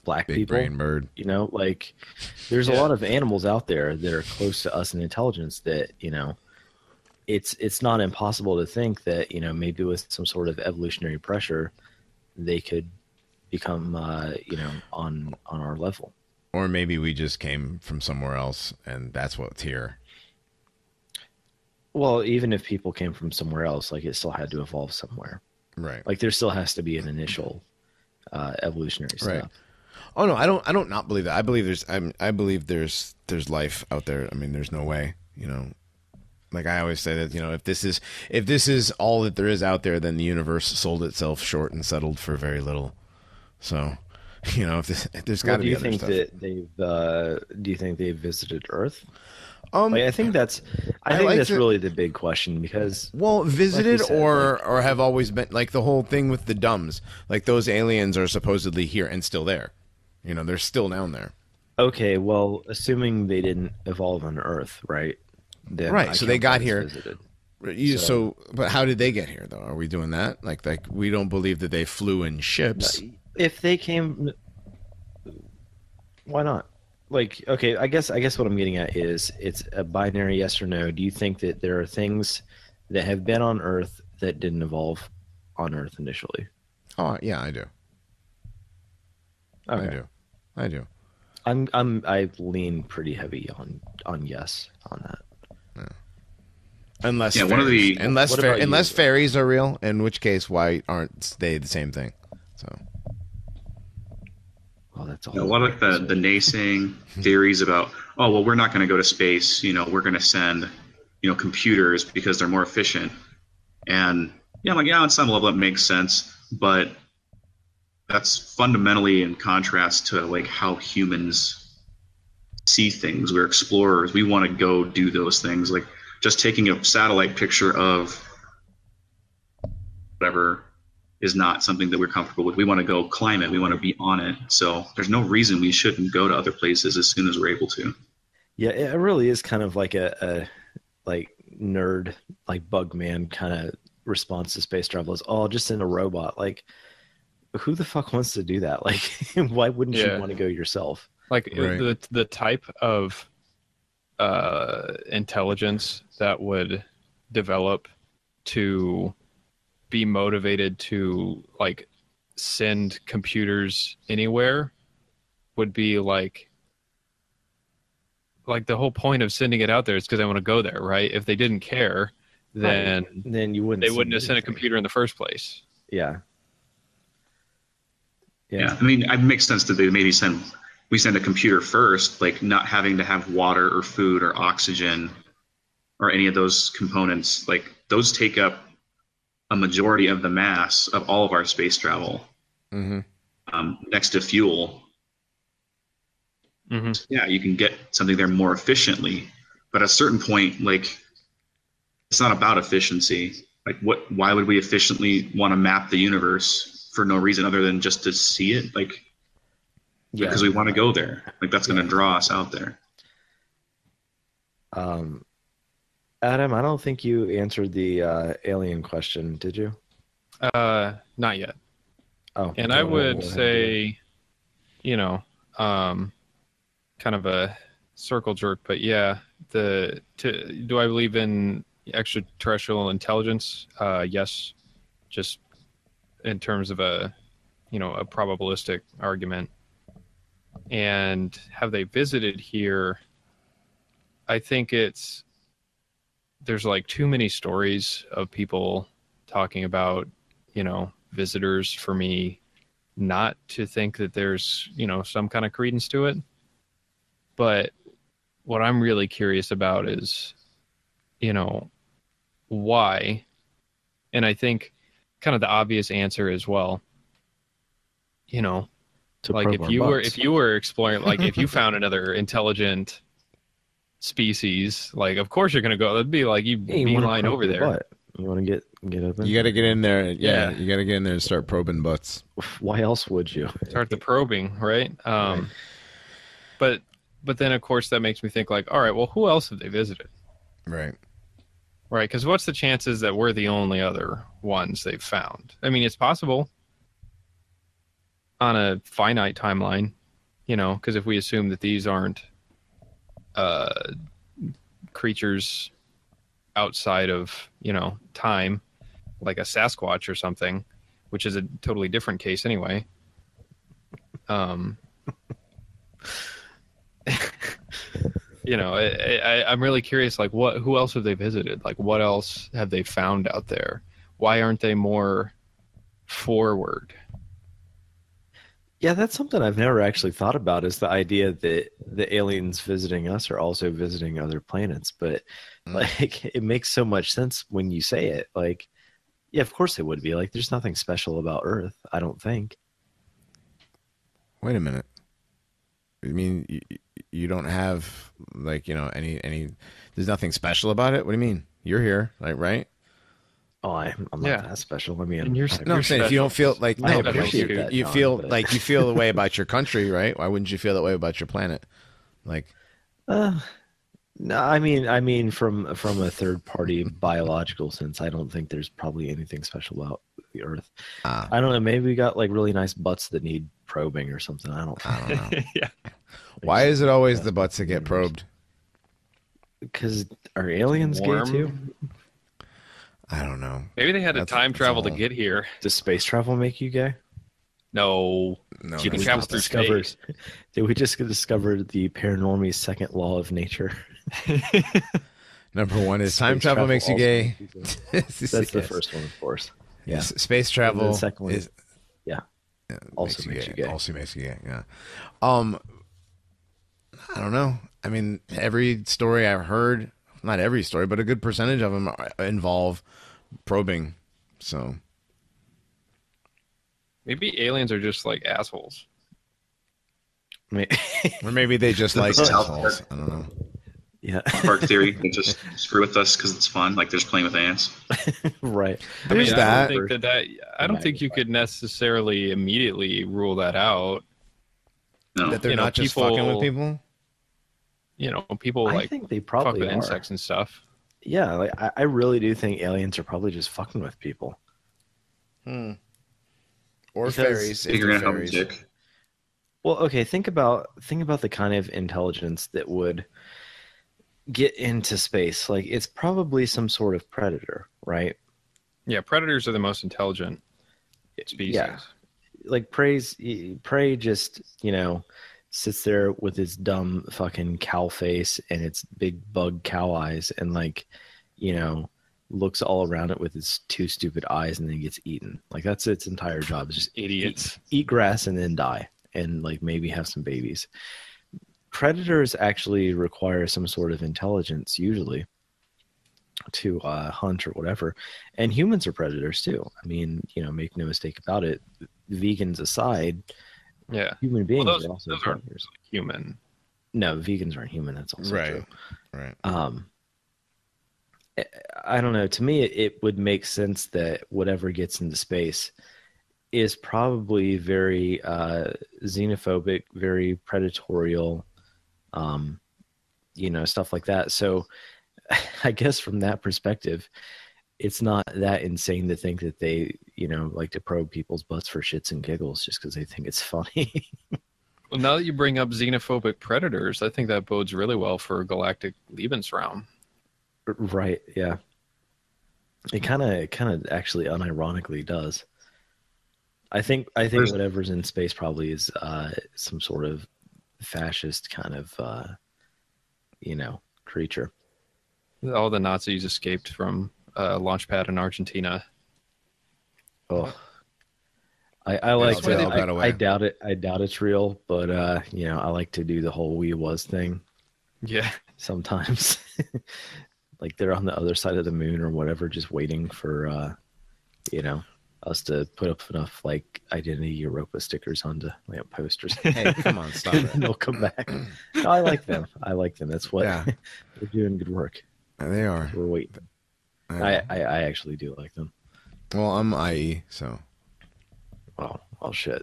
Black Big people, brain bird. Like, there's a lot of animals out there that are close to us in intelligence that it's not impossible to think that maybe with some sort of evolutionary pressure they could become on our level. Or maybe we just came from somewhere else and that's what's here. Well, even if people came from somewhere else, like, it still had to evolve somewhere. Right. Like, there still has to be an initial evolutionary step. Right. Oh no, I don't not believe that. I believe there's life out there. I mean, there's no way, Like, I always say that, if this is all that there is out there, then the universe sold itself short and settled for very little. So, if there's got to be other stuff. Do you think they've visited Earth? I think that's really the big question, because visited, like said, or have always been, like, the whole thing with the dumbs, like, those aliens are supposedly here and still there. They're still down there. Okay, well, assuming they didn't evolve on Earth, right? Then Right. I So they count got that as here. visited. But how did they get here, though? Are we doing that? Like we don't believe that they flew in ships. If they came, why not? Like, okay, I guess what I'm getting at is it's a binary yes or no. Do you think that there are things that have been on Earth that didn't evolve on Earth initially? Oh, yeah, I do. Okay. I do. I lean pretty heavy on yes on that. Yeah. Unless one of the unless fairies are real, in which case why aren't they the same thing? So that's a lot of the naysaying theories about, oh well, we're not going to go to space. We're going to send computers because they're more efficient. And I'm like, yeah, on some level it makes sense, but that's fundamentally in contrast to like how humans see things. We're explorers. We want to go do those things. Like just taking a satellite picture of whatever is not something that we're comfortable with. We want to go climb it. We want to be on it. So there's no reason we shouldn't go to other places as soon as we're able to. Yeah, it really is kind of like a like nerd, like bug man kind of response to space travel is, oh, just in a robot. Like, who the fuck wants to do that? Like, why wouldn't you want to go yourself? Like the type of intelligence that would develop to be motivated to like send computers anywhere would be like the whole point of sending it out there is because they want to go there, right? If they didn't care, then you wouldn't. They wouldn't have sent a computer in the first place. Yeah. I mean, it makes sense that they maybe send a computer first, like not having to have water or food or oxygen or any of those components. Like those take up a majority of the mass of all of our space travel, next to fuel. Mm-hmm. Yeah, you can get something there more efficiently, but at a certain point, like it's not about efficiency. Like why would we efficiently want to map the universe for no reason other than just to see it? Like, because we want to go there. Like that's going to draw us out there. Adam, I don't think you answered the alien question, did you? Not yet. Oh, and I would say, kind of a circle jerk, but yeah, do I believe in extraterrestrial intelligence? Yes, just in terms of a probabilistic argument. And have they visited here? I think there's like too many stories of people talking about, visitors for me not to think that there's, some kind of credence to it. But what I'm really curious about is, why? And I think kind of the obvious answer as well, like if you were exploring, like if you found another intelligent species, like of course you're going to go. It'd be like you beeline over there. Butt. You want to get up in? You got to get in there. Yeah, you got to get in there and start probing butts. Why else would you? Start the probing, right? Right. But then of course that makes me think like, all right, well, who else have they visited? Right. Right, because what's the chances that we're the only other ones they've found? I mean, it's possible on a finite timeline, because if we assume that these aren't creatures outside of, time, like a Sasquatch or something, which is a totally different case anyway. I'm really curious, like who else have they visited? Like what else have they found out there? Why aren't they more forward? Yeah, that's something I've never actually thought about, is the idea that the aliens visiting us are also visiting other planets. But like, it makes so much sense when you say it. Like, yeah, of course they would be. Like, there's nothing special about Earth, I don't think. Wait a minute. I mean, you don't have like any. There's nothing special about it. What do you mean? You're here, like, right? Oh, I'm not that special. I mean, and you're I'm saying if you don't feel like I no, appreciate that, you John, feel but- like you feel the way about your country, right? Why wouldn't you feel that way about your planet? Like, No, I mean, from a third party biological sense, I don't think there's probably anything special about the Earth. I don't know. Maybe we got like really nice butts that need probing or something. I don't know. Yeah. why is it always the butts that get probed? Because are aliens gay Warm. too? I don't know. Maybe they had to time travel to all. get here. Does space travel make you gay? No. No, You can that's travel not through that. space. Did we just discover the Paranormies' second law of nature? Number one is Space time travel makes you also gay. makes you gay. That's the first one, of course. Yeah. Yes, space And travel the second one is also makes you gay. Also makes you gay. Yeah. I don't know. I mean, every story I've heard, not every story, but a good percentage of them involve probing. So Maybe aliens are just like assholes. or maybe they just like South assholes. Park. I don't know. Yeah. Park theory. They just screw with us because it's fun. Like they're just playing with ants. Right. There's I that. don't think I don't think you could necessarily immediately rule that out. No. That they're You know, not just people- fucking with people. You know, people I like think they fuck probably with are. insects and stuff. Yeah, like I really do think aliens are probably just fucking with people. Or Because- fairies. if Figuring out they're how to fairies. dick. Well, okay, think about the kind of intelligence that would get into space. Like it's probably some sort of predator, right? Yeah, predators are the most intelligent species. Yeah. Like prey just, sits there with its dumb fucking cow face and its big bug cow eyes and looks all around it with its two stupid eyes and then gets eaten. Like that's its entire job, is just Idiots. eat grass and then die and like maybe have some babies. Predators actually require some sort of intelligence usually to hunt or whatever, and humans are predators too. I mean, make no mistake about it, vegans aside, Yeah. human beings Well, are also those aren't predators. human. No, vegans aren't human. That's also Right. true. Right. I don't know. To me, it would make sense that whatever gets into space is probably very xenophobic, very predatorial, stuff like that. So I guess from that perspective, it's not that insane to think that they, like to probe people's butts for shits and giggles just because they think it's funny. Well, now that you bring up xenophobic predators, I think that bodes really well for galactic Lebensraum. Right. Yeah. It kind of actually unironically does. I think whatever's in space probably is some sort of fascist kind of creature. All the Nazis escaped from a launch pad in Argentina. Oh, I like They all got away. I doubt it. I doubt it's real, but I like to do the whole "we was" thing Yeah. sometimes. Like they're on the other side of the moon or whatever, just waiting for us to put up enough like identity Europa stickers onto lamp posters. Hey, come on, stop And it. they'll come back. No, I like them. That's what Yeah. they're doing. Good work. They are. We're waiting. I actually do like them. Well, I'm IE, so Oh shit.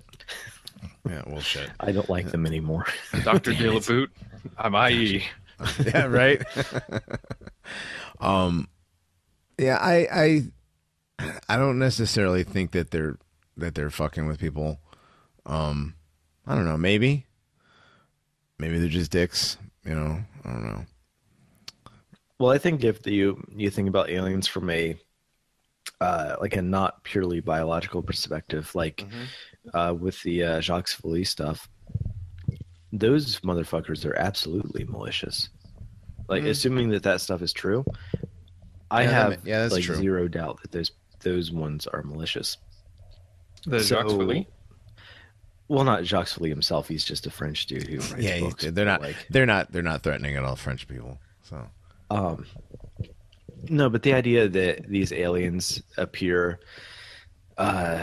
yeah. Well, shit. I don't like them anymore. Dr. De La Boot, I'm IE. Yeah. Right. Yeah. I don't necessarily think that they're fucking with people. I don't know. Maybe they're just dicks. I don't know. Well, I think if you think about aliens from a like a not purely biological perspective, like with the Jacques Vallée stuff, those motherfuckers are absolutely malicious. Like, assuming that stuff is true, I have that's like true. zero doubt that those ones are malicious. The Jacques Vallée? Well, not Jacques Vallée himself. He's just a French dude who writes books. They're not. Like, They're not threatening at all, French people. So. No, but the idea that these aliens appear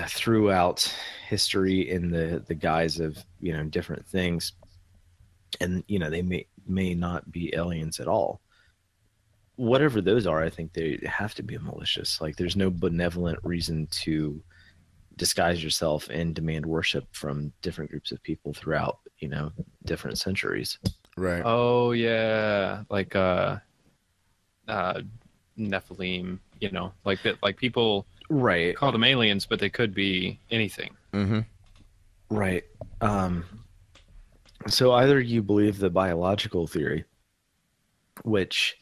throughout history in the guise of different things, and they may not be aliens at all, whatever those are, I think they have to be malicious. Like, there's no benevolent reason to disguise yourself and demand worship from different groups of people throughout, different centuries. Right. Oh yeah, like Nephilim, like that, like people right call them aliens, but they could be anything. Mm-hmm. Right. So either you believe the biological theory, which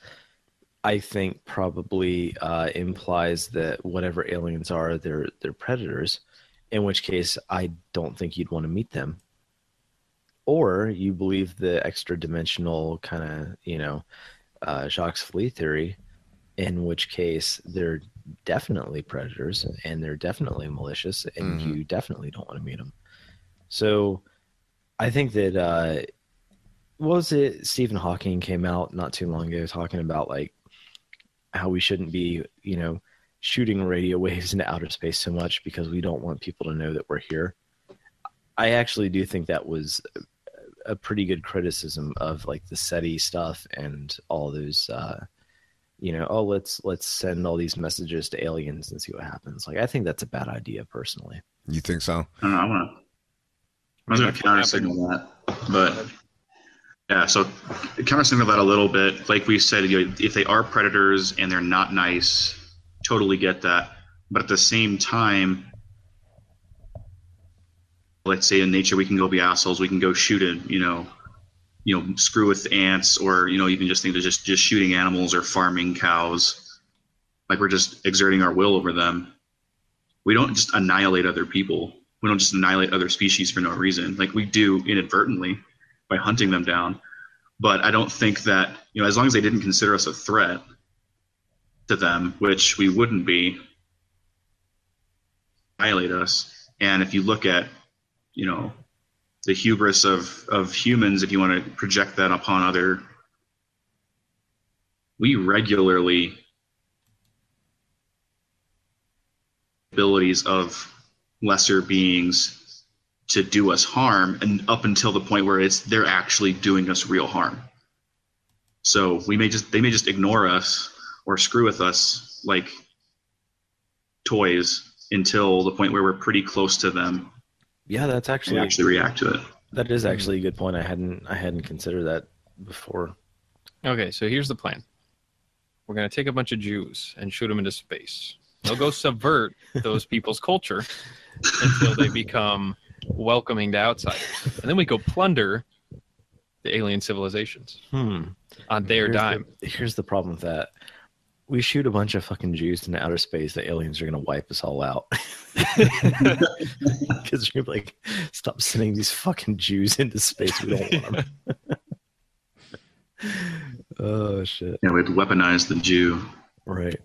I think probably implies that whatever aliens are, they're predators, in which case I don't think you'd want to meet them. Or you believe the extra dimensional kind of, Jacques Vallée theory, in which case they're definitely predators and they're definitely malicious, and you definitely don't want to meet them. So I think that, what was it? Stephen Hawking came out not too long ago talking about like how we shouldn't be, shooting radio waves into outer space so much because we don't want people to know that we're here. I actually do think that was a pretty criticism of like the SETI stuff and all those, let's send all these messages to aliens and see what happens. Like, I think that's a bad idea personally. You think so? I don't know. I was going to counter signal that, but yeah. So counter signal that a little bit. Like we said, if they are predators and they're not nice, totally get that. But at the same time, let's say in nature we can go be assholes. We can go shoot it, screw with ants, or even just think of just shooting animals or farming cows. Like, we're just exerting our will over them. We don't just annihilate other people. We don't just annihilate other species for no reason. Like, we do inadvertently by hunting them down. But I don't think that, as long as they didn't consider us a threat to them, which we wouldn't be, annihilate us. And if you look at, the hubris of humans, if you want to project that upon other, we regularly abilities of lesser beings to do us harm, and up until the point where they're actually doing us real harm. So they may just ignore us or screw with us like toys until the point where we're pretty close to them. Yeah, that's actually react to it. That is actually a good point. I hadn't considered that before. Okay, so here's the plan. We're going to take a bunch of Jews and shoot them into space. They'll go subvert those people's culture until they become welcoming to outsiders. And then we go plunder the alien civilizations on their dime. Here's the problem with that. We shoot a bunch of fucking Jews into outer space, the aliens are going to wipe us all out. Because you're like, stop sending these fucking Jews into space. We don't want them. Oh, shit. Yeah, we'd weaponize the Jew. Right.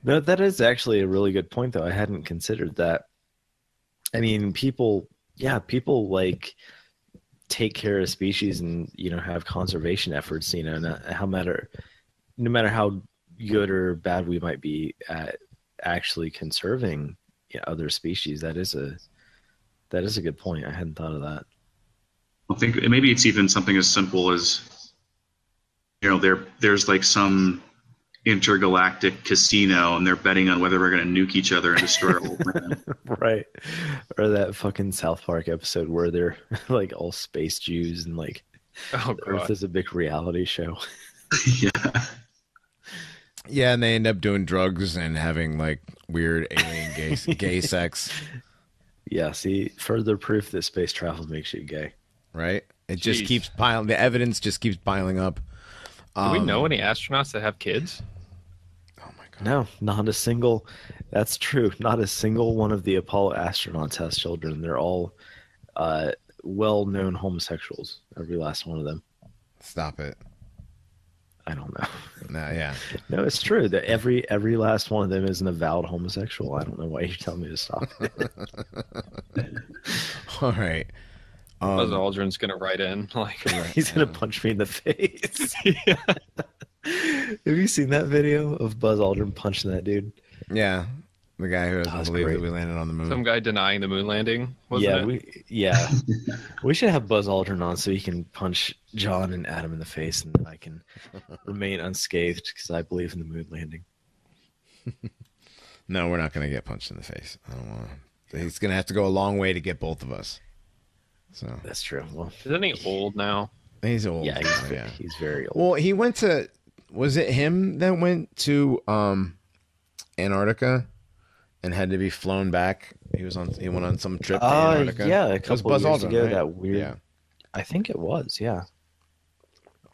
No, that is actually a really good point, though. I hadn't considered that. I mean, people like take care of species and, have conservation efforts, no matter how good or bad we might be at actually conserving other species. That is a good point. I hadn't thought of that. I think maybe it's even something as simple as, there's like some intergalactic casino and they're betting on whether we're going to nuke each other and destroy our whole planet. Right. Or that fucking South Park episode where they're like all space Jews and like Earth is a big reality show. Yeah. Yeah, and they end up doing drugs and having like weird alien gay sex. Yeah, see, further proof that space travel makes you gay. Right? It just keeps piling. The evidence just keeps piling up. Do we know any astronauts that have kids? Oh my god. No, not a single. That's true. Not a single one of the Apollo astronauts has children. They're all well-known homosexuals. Every last one of them. Stop it. I don't know. Nah, yeah. No, it's true that every last one of them is an avowed homosexual. I don't know why you're telling me to stop. All right. Buzz Aldrin's gonna write in like he's gonna punch me in the face. Have you seen that video of Buzz Aldrin punching that dude? Yeah. The guy who doesn't believe that we landed on the moon. Some guy denying the moon landing, wasn't it? We should have Buzz Aldrin on so he can punch John and Adam in the face, and then I can remain unscathed because I believe in the moon landing. No, we're not going to get punched in the face. I don't want to. He's going to have to go a long way to get both of us. So that's true. Well, isn't he old now? He's old. Yeah, he's very old. Well, he went to. Was it him that went to Antarctica and had to be flown back? He went on some trip to Antarctica. Yeah, a couple Buzz years Aldrin, ago. right? That weird. Yeah. I think it was. Yeah.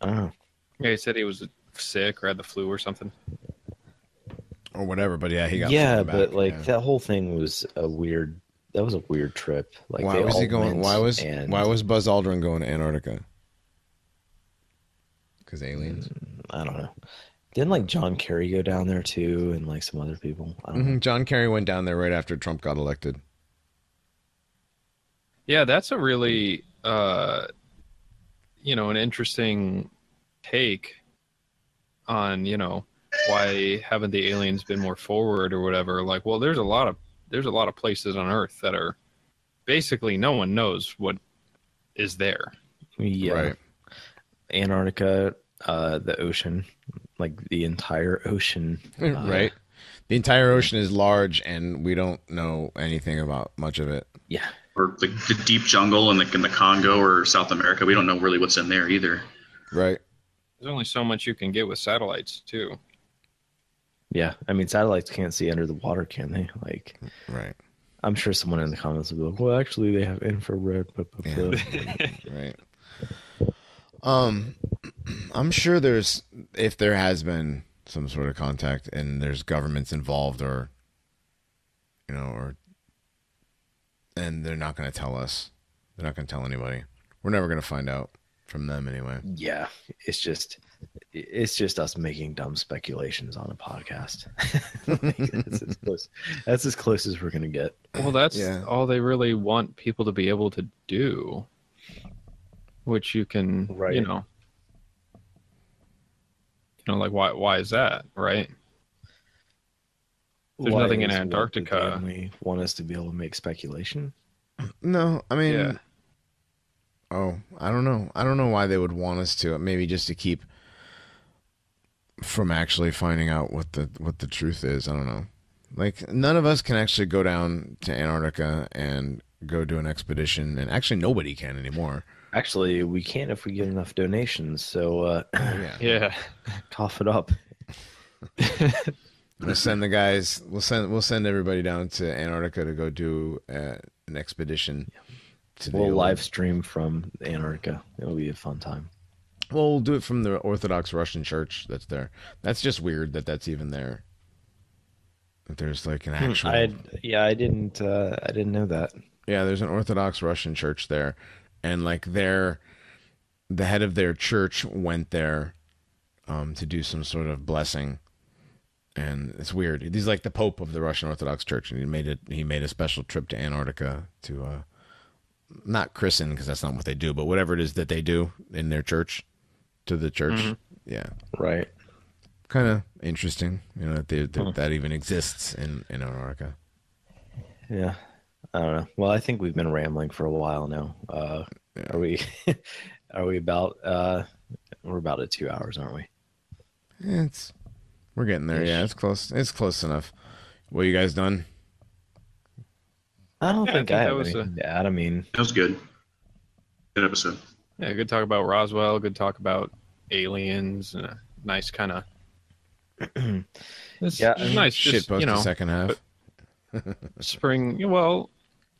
I don't know. Yeah, he said he was sick or had the flu or something. Or whatever, but yeah, he got. Yeah, but like that whole thing was a weird. That was a weird trip. Like, why was he going? Why was Buzz Aldrin going to Antarctica? Because aliens. I don't know. Didn't like John Kerry go down there too, and like some other people? I don't know. John Kerry went down there right after Trump got elected. Yeah, that's a really, an interesting take on, why haven't the aliens been more forward or whatever? Like, well, there's a lot of places on Earth that are basically no one knows what is there. Yeah. Right. Antarctica, the ocean, like the entire ocean. Right. The entire ocean is large, and we don't know anything about much of it. Yeah. Or the deep jungle in the Congo or South America. We don't know really what's in there either. Right. There's only so much you can get with satellites, too. Yeah. I mean, satellites can't see under the water, can they? Like, right. I'm sure someone in the comments will be like, well, actually, they have infrared. Right. I'm sure if there has been some sort of contact and there's governments involved and they're not going to tell us. They're not going to tell anybody. We're never going to find out from them anyway. Yeah. It's just us making dumb speculations on a podcast. That's as close as we're going to get. Well, that's all they really want people to be able to do. Which you can, like why is that, right? There's nothing in Antarctica. We want us to be able to make speculation. No, I mean, I don't know. I don't know why they would want us to. Maybe just to keep from actually finding out what the truth is. I don't know. Like, none of us can actually go down to Antarctica and go do an expedition, and actually nobody can anymore. Actually, we can if we get enough donations. So, yeah, cough it up. We'll send the guys. We'll send everybody down to Antarctica to go do an expedition. We'll live stream from Antarctica. It'll be a fun time. Well, we'll do it from the Orthodox Russian Church that's there. That's just weird that's even there. That there's like an actual. I didn't know that. Yeah, there's an Orthodox Russian church there. And like the head of their church went there to do some sort of blessing, and it's weird. He's like the Pope of the Russian Orthodox Church, and he made a special trip to Antarctica to not christen, because that's not what they do, but whatever it is that they do in their church to the church. Mm-hmm. Yeah, right. Kind of interesting, that even exists in Antarctica. Yeah. I don't know. Well, I think we've been rambling for a while now. Are we? Are we about? We're about at 2 hours, aren't we? We're getting there. Yeah, it's close. It's close enough. What, you guys done? I don't think I have anything to add. I mean, that was good. Good episode. Yeah, good talk about Roswell. Good talk about aliens. Nice kind of. Yeah, nice. Shit post the second half. Spring. Well,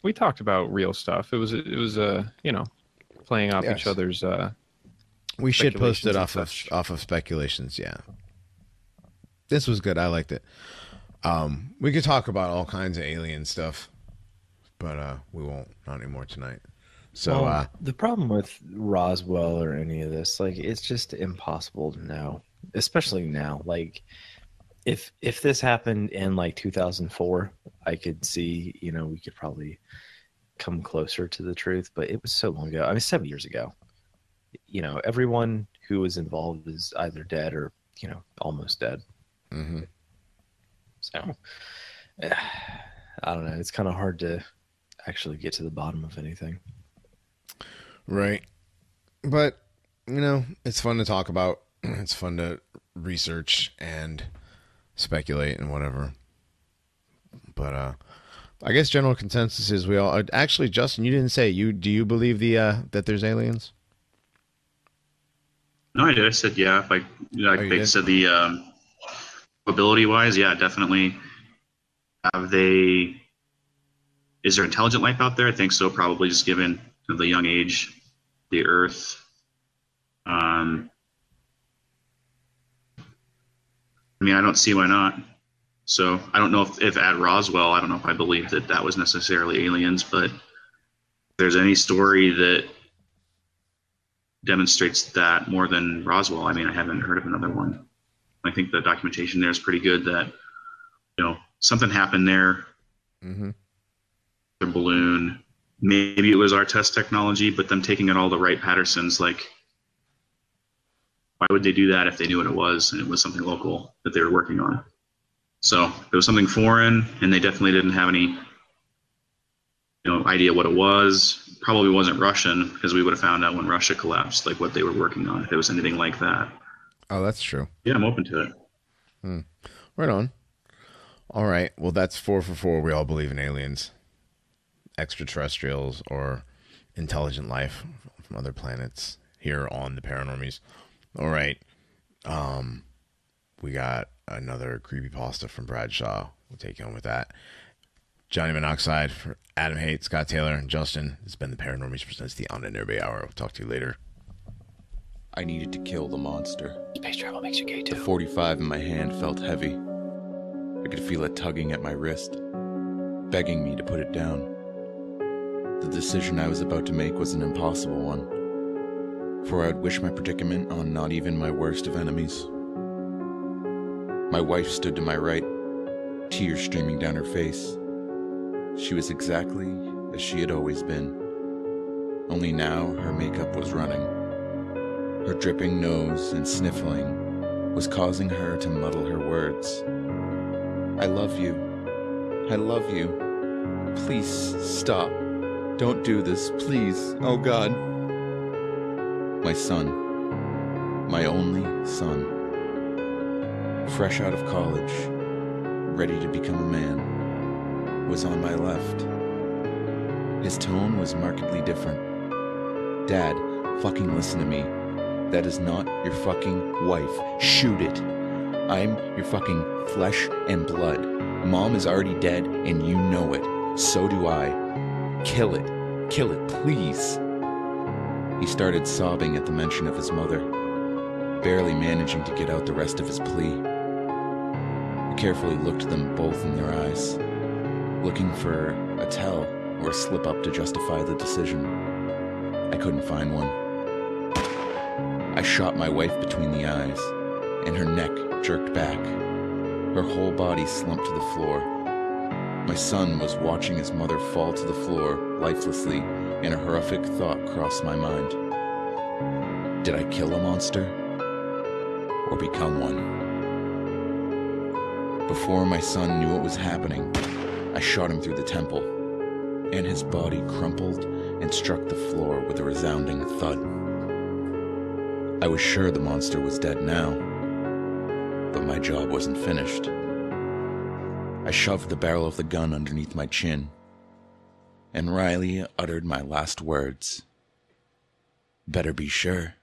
we talked about real stuff. It was playing off each other's. We should post it off of speculations. Yeah, this was good. I liked it. We could talk about all kinds of alien stuff, but we won't. Not anymore tonight. So the problem with Roswell or any of this, like, it's just impossible to know, especially now. Like, if this happened in like 2004, I could see, we could probably come closer to the truth, but it was so long ago. I mean, 7 years ago. Everyone who was involved is either dead or, almost dead. Mm-hmm. So, I don't know. It's kind of hard to actually get to the bottom of anything. Right. But, you know, it's fun to talk about. It's fun to research and speculate and whatever. But I guess general consensus is we all actually, Justin, you didn't say do you believe that there's aliens? No, I did. I said yeah. Like they said, the ability wise, yeah, definitely. Is there intelligent life out there? I think so, probably, just given the young age, the Earth. I mean, I don't see why not. So I don't know if at Roswell, I don't know if I believe that was necessarily aliens, but if there's any story that demonstrates that more than Roswell, I mean, I haven't heard of another one. I think the documentation there is pretty good that, something happened there. Mm-hmm. The balloon, maybe it was our test technology, but them taking out all the wright-pattersons, like, why would they do that if they knew what it was and it was something local that they were working on? So it was something foreign, and they definitely didn't have any, idea what it was. Probably wasn't Russian, because we would have found out when Russia collapsed, like what they were working on, if it was anything like that. Oh, that's true. Yeah, I'm open to it. Right on. All right. Well, that's 4 for 4. We all believe in aliens, extraterrestrials, or intelligent life from other planets here on the Paranormies. All right. We got another creepypasta from Bradshaw. We'll take you on with that. Johnny Monoxide, for Adam Haidt, Scott Taylor, and Justin. It's been the Paranormies presents the Ahnenerbe Hour. We'll talk to you later. I needed to kill the monster. Space travel makes you gay too. The 45 in my hand felt heavy. I could feel it tugging at my wrist, begging me to put it down. The decision I was about to make was an impossible one, for I would wish my predicament on not even my worst of enemies. My wife stood to my right, tears streaming down her face. She was exactly as she had always been, only now her makeup was running. Her dripping nose and sniffling was causing her to muddle her words. I love you. I love you. Please stop. Don't do this, please. Oh God. My son. My only son. Fresh out of college, ready to become a man, was on my left. His tone was markedly different. Dad, fucking listen to me. That is not your fucking wife. Shoot it. I'm your fucking flesh and blood. Mom is already dead and you know it. So do I. Kill it. Kill it, please. He started sobbing at the mention of his mother, barely managing to get out the rest of his plea. I carefully looked them both in their eyes, looking for a tell or a slip up to justify the decision. I couldn't find one. I shot my wife between the eyes, and her neck jerked back. Her whole body slumped to the floor. My son was watching his mother fall to the floor lifelessly, and a horrific thought crossed my mind. Did I kill a monster? Or become one? Before my son knew what was happening, I shot him through the temple, and his body crumpled and struck the floor with a resounding thud. I was sure the monster was dead now, but my job wasn't finished. I shoved the barrel of the gun underneath my chin, and Riley uttered my last words. Better be sure.